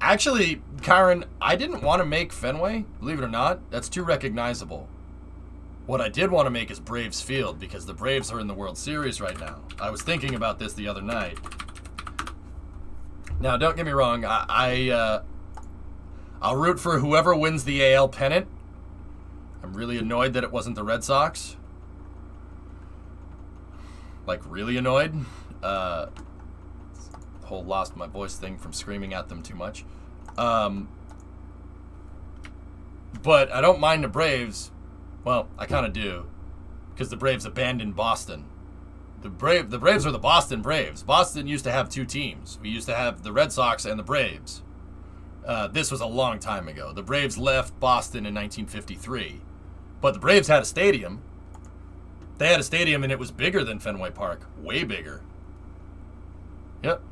Actually, Karen, I didn't want to make Fenway, believe it or not. That's too recognizable. What I did want to make is Braves Field, because the Braves are in the World Series right now. I was thinking about this the other night. Now, don't get me wrong, I'll root for whoever wins the AL pennant. I'm really annoyed that it wasn't the Red Sox. Like, really annoyed. Whole lost my voice thing from screaming at them too much. But I don't mind the Braves. Well, I kind of do, because the Braves abandoned Boston. The Braves are the Boston Braves. Boston used to have two teams. We used to have the Red Sox and the Braves. This was a long time ago. The Braves left Boston in 1953. But the Braves had a stadium. They had a stadium, and it was bigger than Fenway Park. Way bigger. Yep.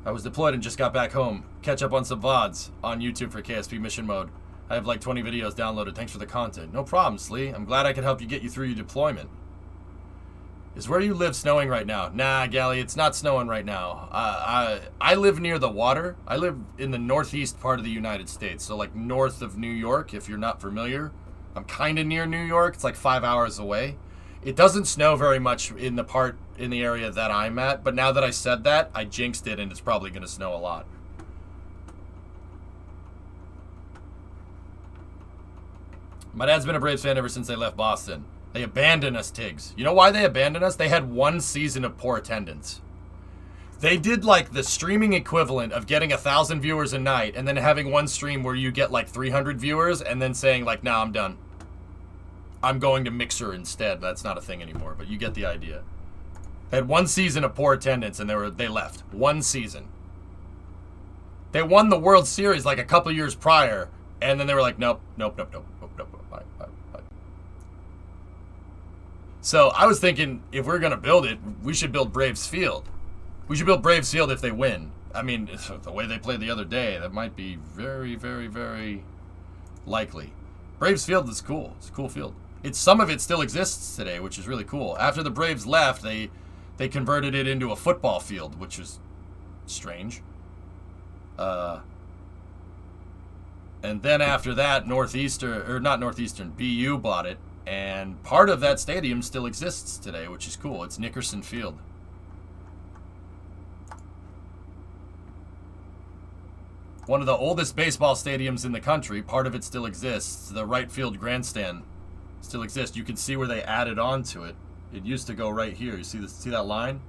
I was deployed and just got back home. Catch up on some VODs on YouTube for KSP Mission Mode. I have like 20 videos downloaded. Thanks for the content. No problem, Slee. I'm glad I could help you get you through your deployment. Is where you live snowing right now? Nah, Gally, it's not snowing right now. I live near the water. I live in the northeast part of the United States, so like north of New York, if you're not familiar. I'm kind of near New York. It's like 5 hours away. It doesn't snow very much in the area that I'm at, but now that I said that, I jinxed it, and it's probably going to snow a lot. My dad's been a Braves fan ever since they left Boston. They abandoned us, Tiggs. You know why they abandoned us? They had one season of poor attendance. They did like the streaming equivalent of getting 1,000 viewers a night and then having one stream where you get like 300 viewers and then saying like, nah, I'm done. I'm going to Mixer instead. That's not a thing anymore, but you get the idea. They had one season of poor attendance and they left. One season. They won the World Series like a couple years prior, and then they were like, nope. Bye. So I was thinking, if we're going to build it, we should build Braves Field. We should build Braves Field if they win. I mean, the way they played the other day, that might be very, very, very likely. Braves Field is cool. It's a cool field. Some of it still exists today, which is really cool. After the Braves left, they converted it into a football field, which is strange. And then after that, BU bought it, and part of that stadium still exists today, which is cool. It's Nickerson Field. One of the oldest baseball stadiums in the country. Part of it still exists. The right field grandstand still exists. You can see where they added on to it. It used to go right here. You see that line?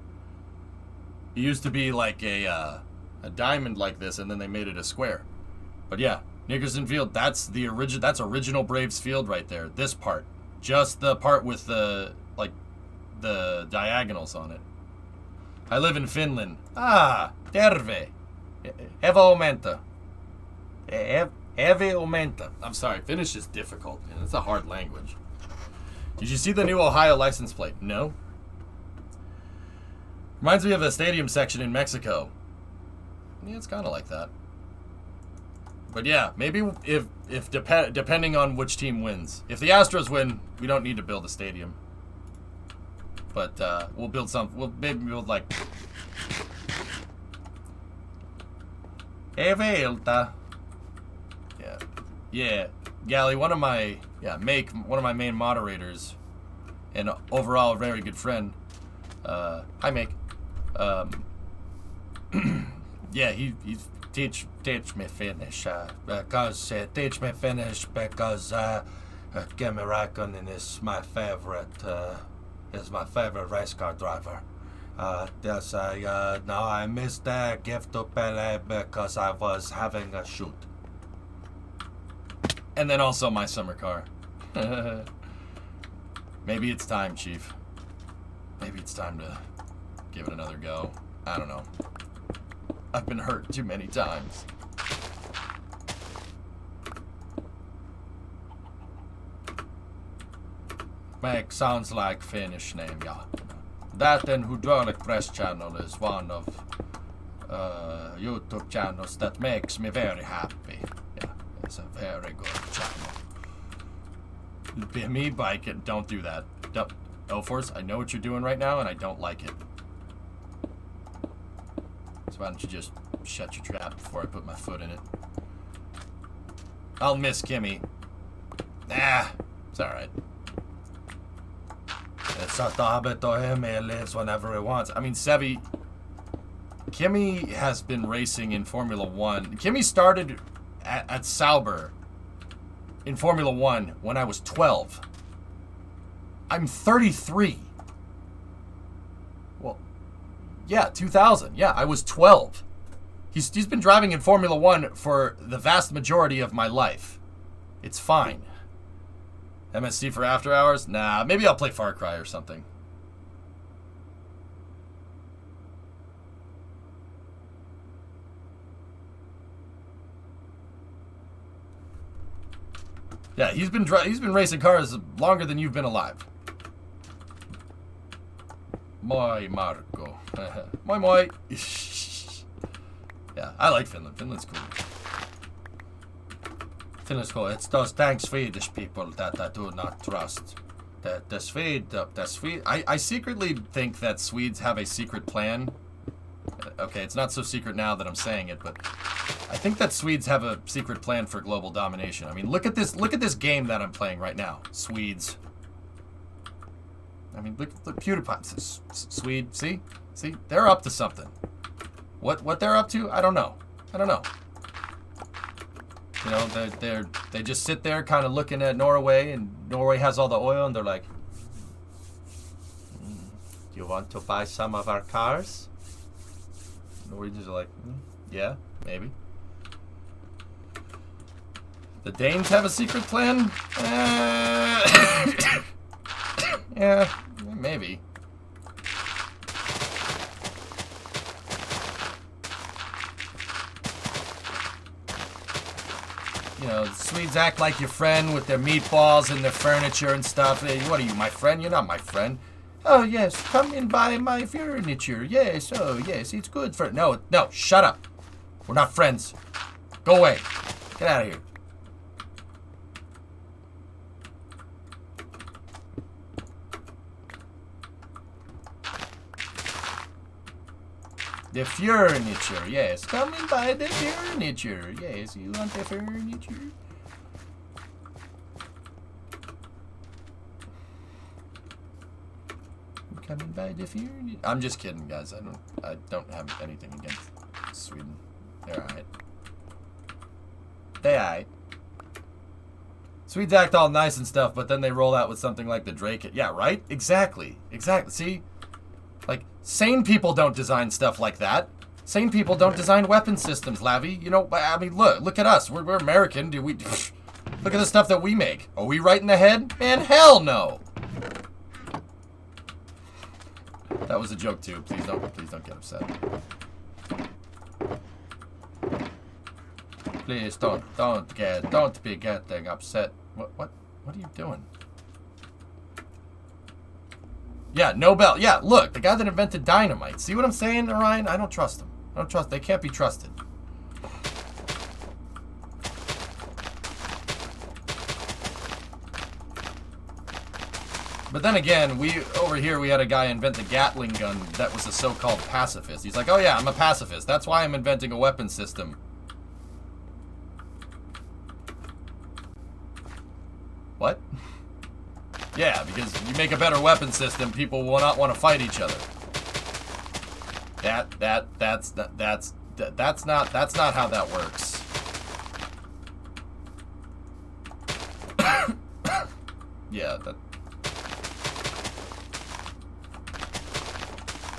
It used to be like a diamond like this, and then they made it a square. But yeah, Nickerson Field, that's original Braves Field right there. This part. Just the part with the diagonals on it. I live in Finland. Terve. Have aumenta. Have aumenta. I'm sorry, Finnish is difficult. It's a hard language. Did you see the new Ohio license plate? No. Reminds me of a stadium section in Mexico. Yeah, it's kind of like that. But yeah, maybe if depending on which team wins. If the Astros win, we don't need to build a stadium. But we'll build some. We'll maybe build like. Evelta. Yeah. Gally, one of my main moderators, and overall a very good friend. Hi, Make. Yeah, he's teach me Finnish because Kimi Räikkönen is my favorite race car driver. Yes, I missed the gift to Pele because I was having a shoot. And then also my summer car. Maybe it's time, Chief. Maybe it's time to give it another go. I don't know. I've been hurt too many times. Meg sounds like Finnish name, yeah. That and Hydraulic Press channel is one of YouTube channels that makes me very happy. Yeah, it's a very good channel. Be me biking, don't do that. Elforce, I know what you're doing right now and I don't like it. So why don't you just shut your trap before I put my foot in it? I'll miss Kimmy. It's alright. It's a habit of him, he lives whenever he wants. I mean, Sevi, Kimmy has been racing in Formula 1. Kimmy started at Sauber in Formula 1 when I was 12. I'm 33. Well, yeah, 2000. Yeah, I was 12. He's been driving in Formula 1 for the vast majority of my life. It's fine. MSC for after hours? Nah, maybe I'll play Far Cry or something. Yeah, he's been racing cars longer than you've been alive. Moi Marco. Moi. Yeah, I like Finland. Finland's cool. Finland's cool. It's those dang Swedish people that I do not trust. The Swede. I secretly think that Swedes have a secret plan. Okay, it's not so secret now that I'm saying it, but I think that Swedes have a secret plan for global domination. I mean, look at this game that I'm playing right now. Swedes. I mean, look PewDiePie. Swede. See, they're up to something. What they're up to? I don't know. You know, they just sit there kind of looking at Norway, and Norway has all the oil, and they're like, you want to buy some of our cars? Norwegians are like, yeah, maybe. The Danes have a secret plan? Yeah, maybe. You know, the Swedes act like your friend with their meatballs and their furniture and stuff. Hey, what are you, my friend? You're not my friend. Oh, yes, come and buy my furniture. Yes, oh, yes, it's good for... No, shut up. We're not friends. Go away. Get out of here. The furniture, yes. Come and buy the furniture. Yes, you want the furniture? Come and buy the furniture. I'm just kidding, guys. I don't have anything against Sweden. They're alright. They alright. Swedes act all nice and stuff, but then they roll out with something like the Drake. Yeah, right? Exactly. See? Like, sane people don't design stuff like that. Sane people don't design weapon systems, Lavi. You know, I mean, look at us. We're American. Look at the stuff that we make. Are we right in the head? Man, hell no. That was a joke too. Please don't get upset. Please don't be getting upset. What are you doing? Yeah, Nobel. Yeah, look, the guy that invented dynamite. See what I'm saying, Orion? I don't trust him. I don't trust. They can't be trusted. But then again, over here we had a guy invent the Gatling gun that was a so-called pacifist. He's like, oh yeah, I'm a pacifist. That's why I'm inventing a weapon system. What? Yeah, because you make a better weapon system, people will not want to fight each other. That's not how that works. Yeah, that.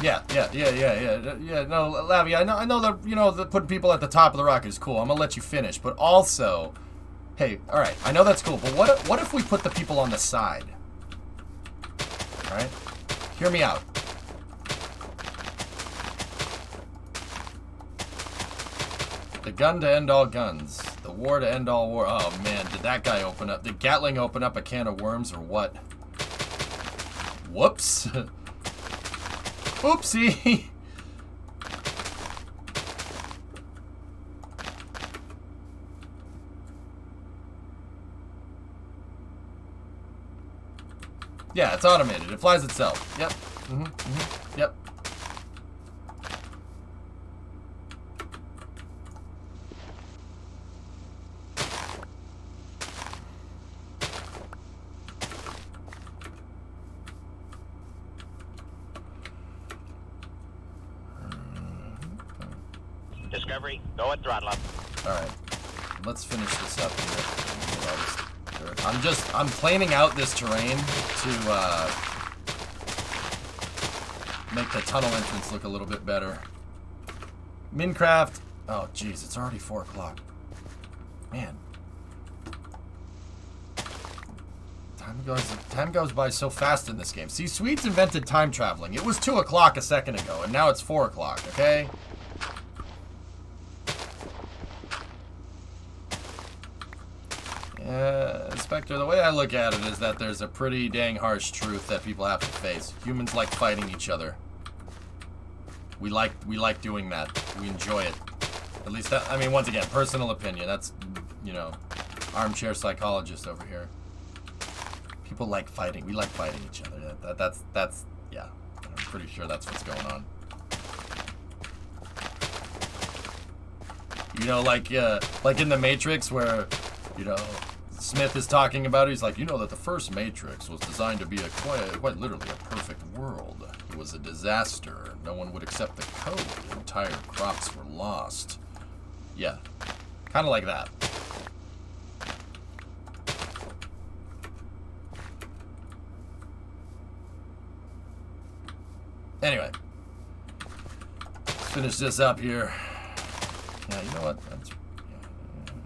Yeah. No, Lavi, I know that, you know, that putting people at the top of the rocket is cool. I'm gonna let you finish, but also, hey, all right, I know that's cool, but what if we put the people on the side? All right, hear me out. The gun to end all guns. The war to end all war. Oh man, did that guy open up? Did Gatling open up a can of worms or what? Whoops. Oopsie. Yeah, it's automated. It flies itself. Yep. Yep. Discovery, go at throttle up. Alright. Let's finish this up here. I'm planing out this terrain to make the tunnel entrance look a little bit better. Minecraft. Oh jeez, it's already 4 o'clock. Man. Time goes by so fast in this game. See, Swedes invented time traveling. It was 2 o'clock a second ago, and now it's 4 o'clock, okay? Spectre, the way I look at it is that there's a pretty dang harsh truth that people have to face. Humans like fighting each other. We like doing that. We enjoy it. At least that, I mean, once again, personal opinion. That's, you know, armchair psychologist over here. People like fighting. We like fighting each other. That's yeah. I'm pretty sure that's what's going on. You know, like in the Matrix where, you know, Smith is talking about it. He's like, you know that the first Matrix was designed to be quite literally a perfect world. It was a disaster. No one would accept the code. Entire crops were lost. Yeah, kind of like that. Anyway, let's finish this up here. Yeah, you know what?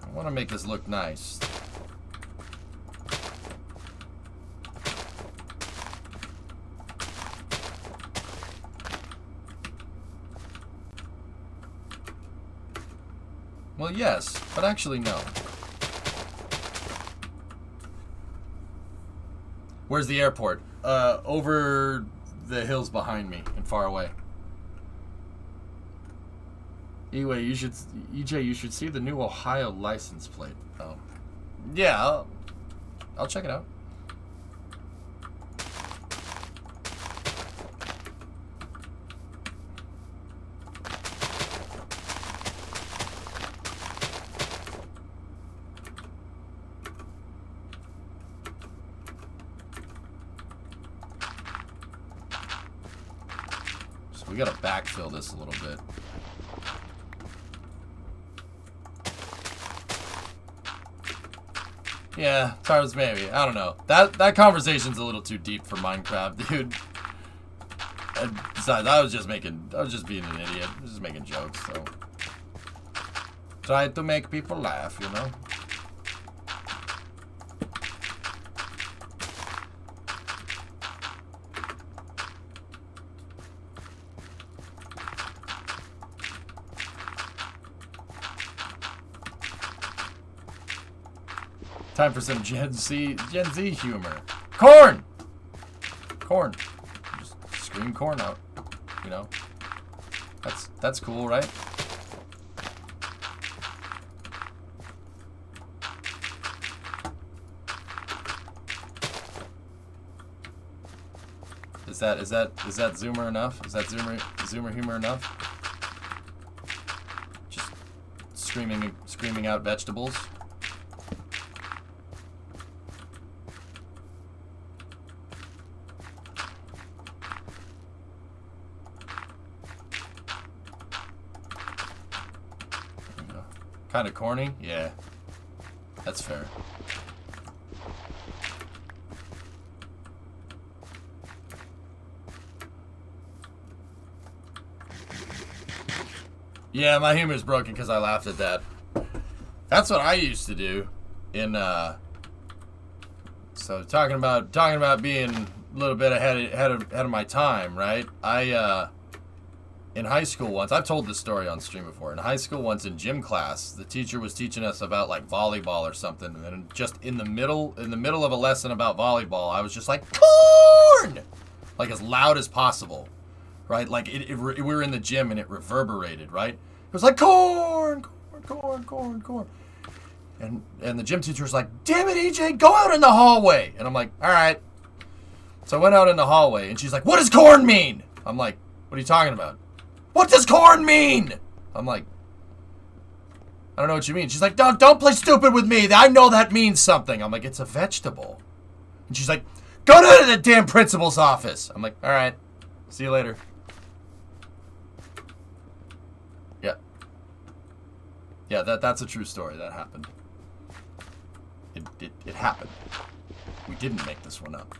I want to make this look nice. Well, yes, but actually no. Where's the airport? Over the hills behind me and far away. Anyway, EJ, you should see the new Ohio license plate. Oh, yeah, I'll check it out. We gotta backfill this a little bit. Yeah, Tars maybe. I don't know. That conversation's a little too deep for Minecraft, dude. And besides, I was just being an idiot. I was just making jokes, so. Try to make people laugh, you know? Time for some Gen Z humor. Corn! Corn. green corn out. You know, that's cool, right? Is that Zoomer enough? Is that Zoomer humor enough? Just screaming out vegetables. Kind of corny? Yeah. That's fair. Yeah, my humor's broken because I laughed at that. That's what I used to do in so talking about being a little bit ahead of my time, right? I in high school once, I've told this story on stream before. In high school once in gym class, the teacher was teaching us about like volleyball or something, and then just in the middle of a lesson about volleyball, I was just like, corn, like as loud as possible, right? Like we were in the gym and it reverberated, right? It was like corn, corn, corn, corn. And the gym teacher was like, damn it, EJ, go out in the hallway. And I'm like, all right. So I went out in the hallway and she's like, what does corn mean? I'm like, what are you talking about? What does corn mean? I'm like, I don't know what you mean. She's like, don't play stupid with me. I know that means something. I'm like, it's a vegetable. And she's like, go to the damn principal's office. I'm like, all right. See you later. Yeah. Yeah, that's a true story. That happened. It happened. We didn't make this one up.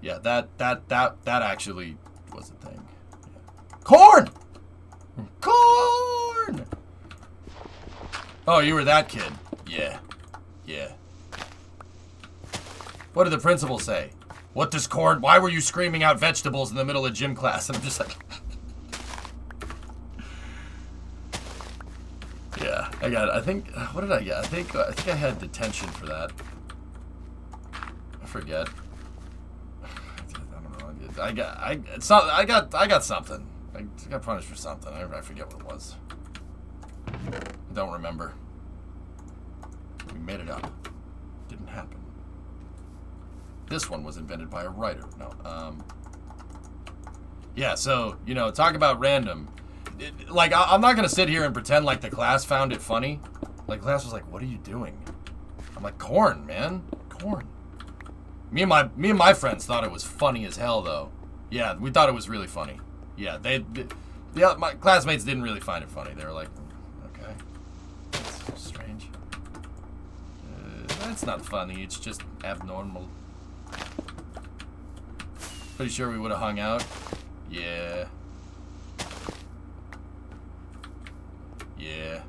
Yeah, that actually was a thing. Yeah. Corn! Corn! Oh, you were that kid. Yeah. Yeah. What did the principal say? What does corn... Why were you screaming out vegetables in the middle of gym class? And I'm just like... Yeah, I think... What did I get? I think I had detention for that. I forget. I don't know. I got something. I got punished for something. I forget what it was. I don't remember. We made it up. Didn't happen. This one was invented by a writer. No. Yeah, so, you know, talk about random. Like, I'm not going to sit here and pretend like the class found it funny. Like, class was like, what are you doing? I'm like, corn, man. Corn. Me and my friends thought it was funny as hell, though. Yeah, we thought it was really funny. Yeah, my classmates didn't really find it funny. They were like, okay, that's strange. That's not funny. It's just abnormal. Pretty sure we would have hung out. Yeah. Yeah.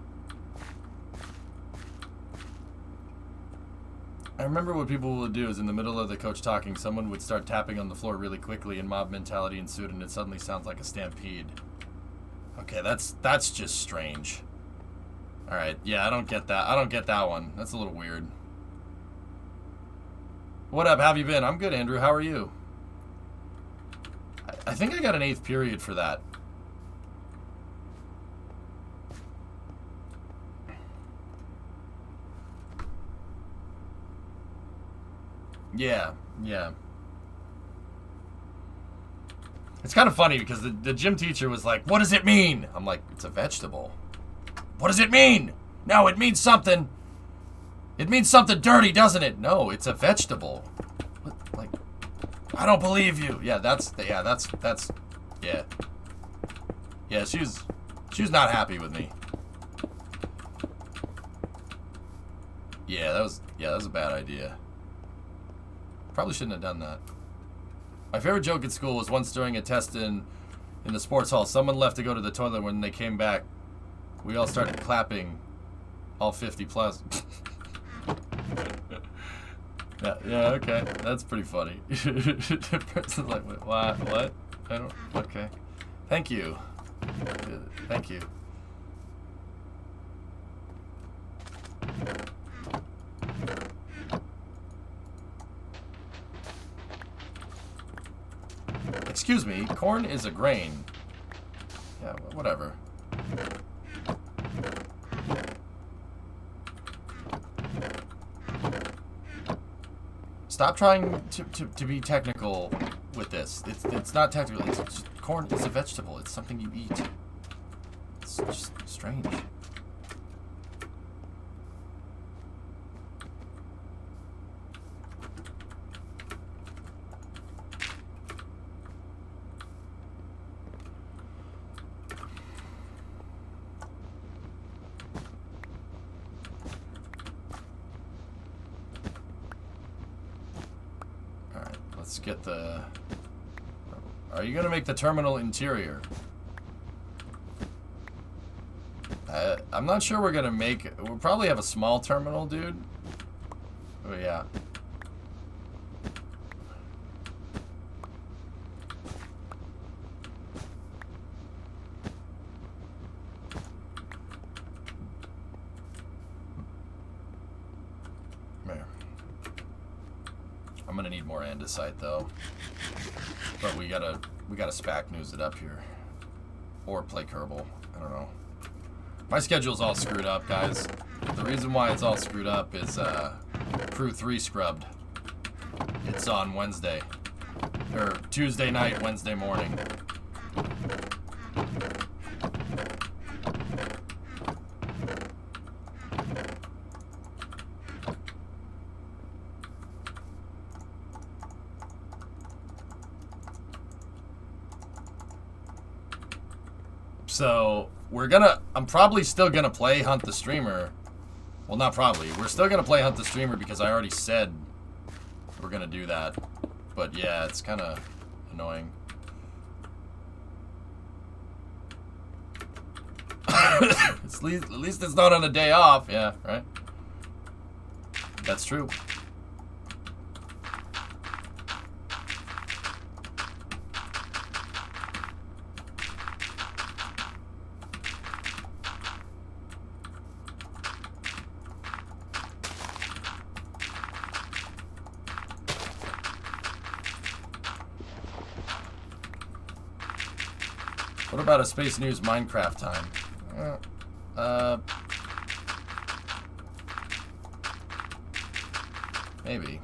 I remember what people would do is in the middle of the coach talking, someone would start tapping on the floor really quickly and mob mentality ensued and it suddenly sounds like a stampede. Okay, that's just strange. Alright, yeah, I don't get that. I don't get that one. That's a little weird. What up? How have you been? I'm good, Andrew. How are you? I think I got an 8th period for that. Yeah, yeah. It's kind of funny because the gym teacher was like, what does it mean? I'm like, it's a vegetable. What does it mean? No, it means something. It means something dirty, doesn't it? No, it's a vegetable. What, like, I don't believe you. Yeah, that's, yeah. Yeah, she was not happy with me. Yeah, that was a bad idea. Probably shouldn't have done that. My favorite joke at school was once during a test in the sports hall. Someone left to go to the toilet. When they came back, we all started clapping. All 50 plus. yeah, okay. That's pretty funny. The person's like, wait, what? I don't, okay. Thank you. Thank you. excuse me, corn is a grain. Yeah, whatever. Stop trying to be technical with this. It's not technical. It's just, corn is a vegetable. It's something you eat. It's just strange. Let's get the... Are you going to make the terminal interior? I'm not sure we're going to make... We'll probably have a small terminal, dude. Oh, yeah. There. I'm gonna need more andesite though, but we gotta SPAC news it up here, or play Kerbal. I don't know. My schedule's all screwed up, guys. The reason why it's all screwed up is Crew 3 scrubbed. It's on Wednesday, or Tuesday night, Wednesday morning. So, I'm probably still gonna play Hunt the Streamer. Well, not probably. We're still gonna play Hunt the Streamer because I already said we're gonna do that. But yeah, it's kind of annoying. At least it's not on a day off. Yeah, right? That's true. What about a Space News Minecraft time? Maybe.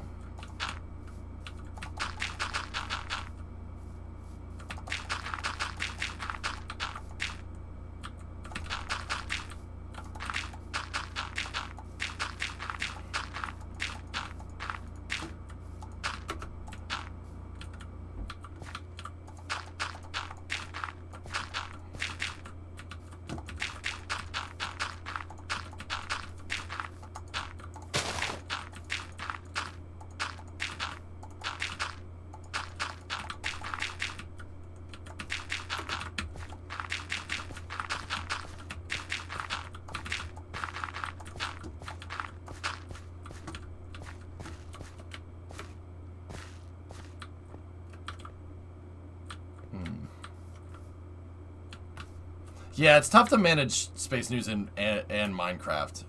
Yeah, it's tough to manage Space News and Minecraft.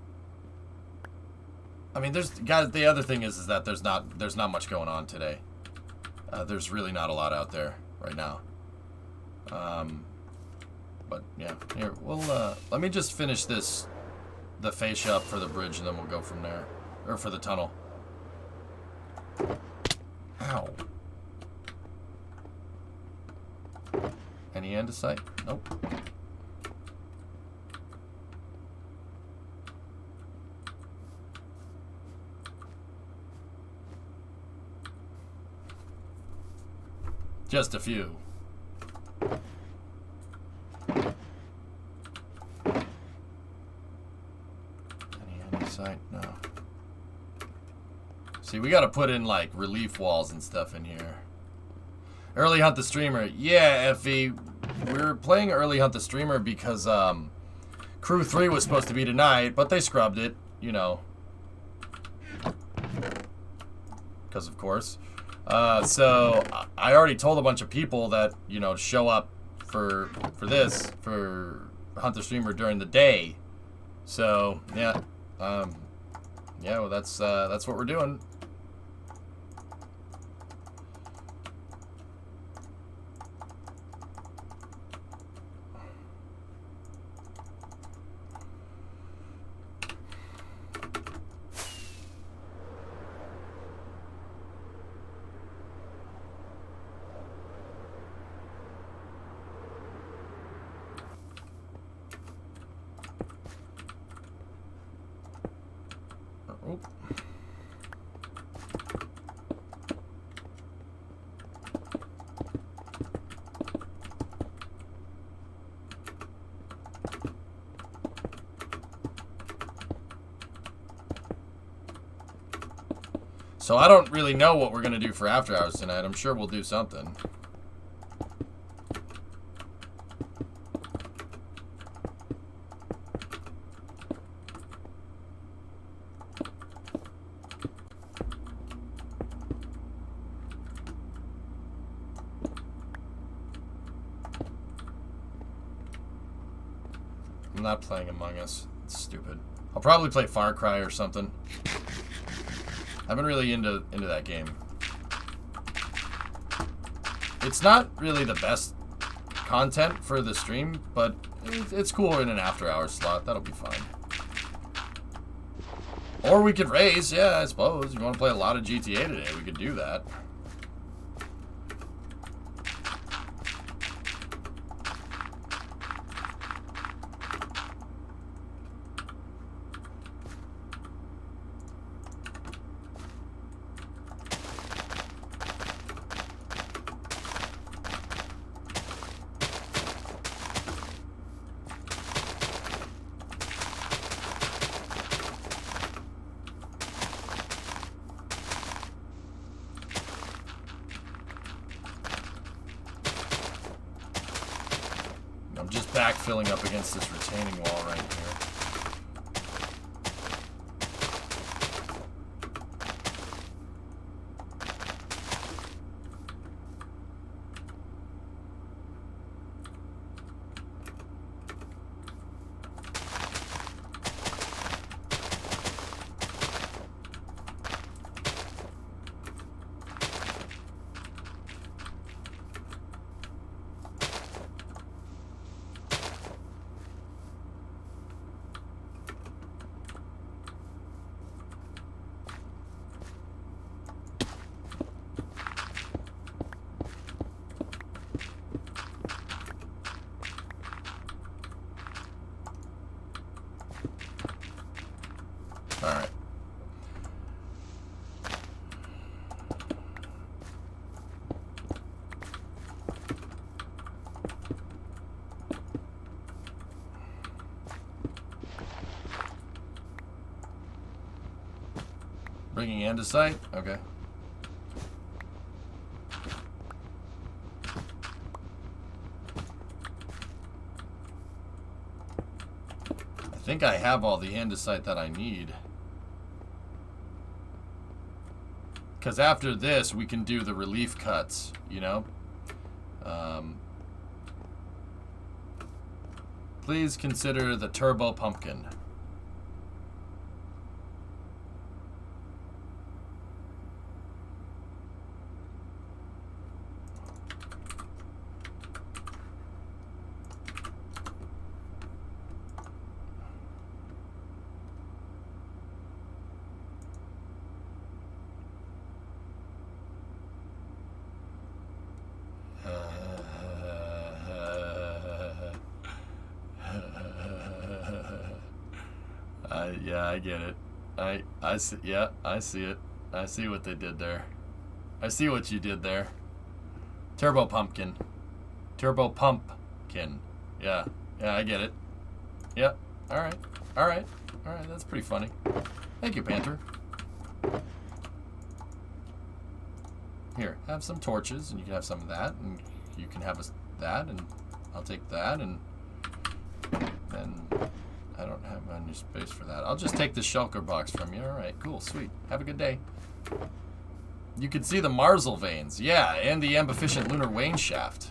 I mean, guys. The other thing is that there's not much going on today. There's really not a lot out there right now. But yeah, here let me just finish the fascia up for the bridge, and then we'll go from there, or for the tunnel. Ow. Any andesite? Nope. Just a few. Any andesite? No. See, we gotta put in like relief walls and stuff in here. Early Hunt the Streamer. Yeah, Effie. We're playing Early Hunt the Streamer because Crew 3 was supposed to be tonight, but they scrubbed it, you know. Because of course. So I already told a bunch of people that, you know, show up for Hunt the Streamer during the day. So yeah, yeah. Well, that's what we're doing. So I don't really know what we're going to do for After Hours tonight. I'm sure we'll do something. I'm not playing Among Us. It's stupid. I'll probably play Far Cry or something. I've been really into that game. It's not really the best content for the stream, but it's cool in an after-hours slot. That'll be fine. Or we could race, yeah, I suppose. If you want to play a lot of GTA today, we could do that. I'm just backfilling up against this retaining wall right here. Alright. Bringing andesite? Okay. I think I have all the andesite that I need. Because after this, we can do the relief cuts, you know? Please consider the turbo pumpkin. Yeah, I get it. I see. Yeah, I see it. I see what they did there. I see what you did there. Turbo pumpkin. Turbo pumpkin. Yeah. Yeah, I get it. Yep. All right. All right. All right. That's pretty funny. Thank you, Panther. Here, have some torches, and you can have some of that, and you can have that, and I'll take that, and then I don't have any space for that. I'll just take the shulker box from you. All right, cool, sweet. Have a good day. You can see the Marsal veins, yeah, and the ambificient lunar wane shaft.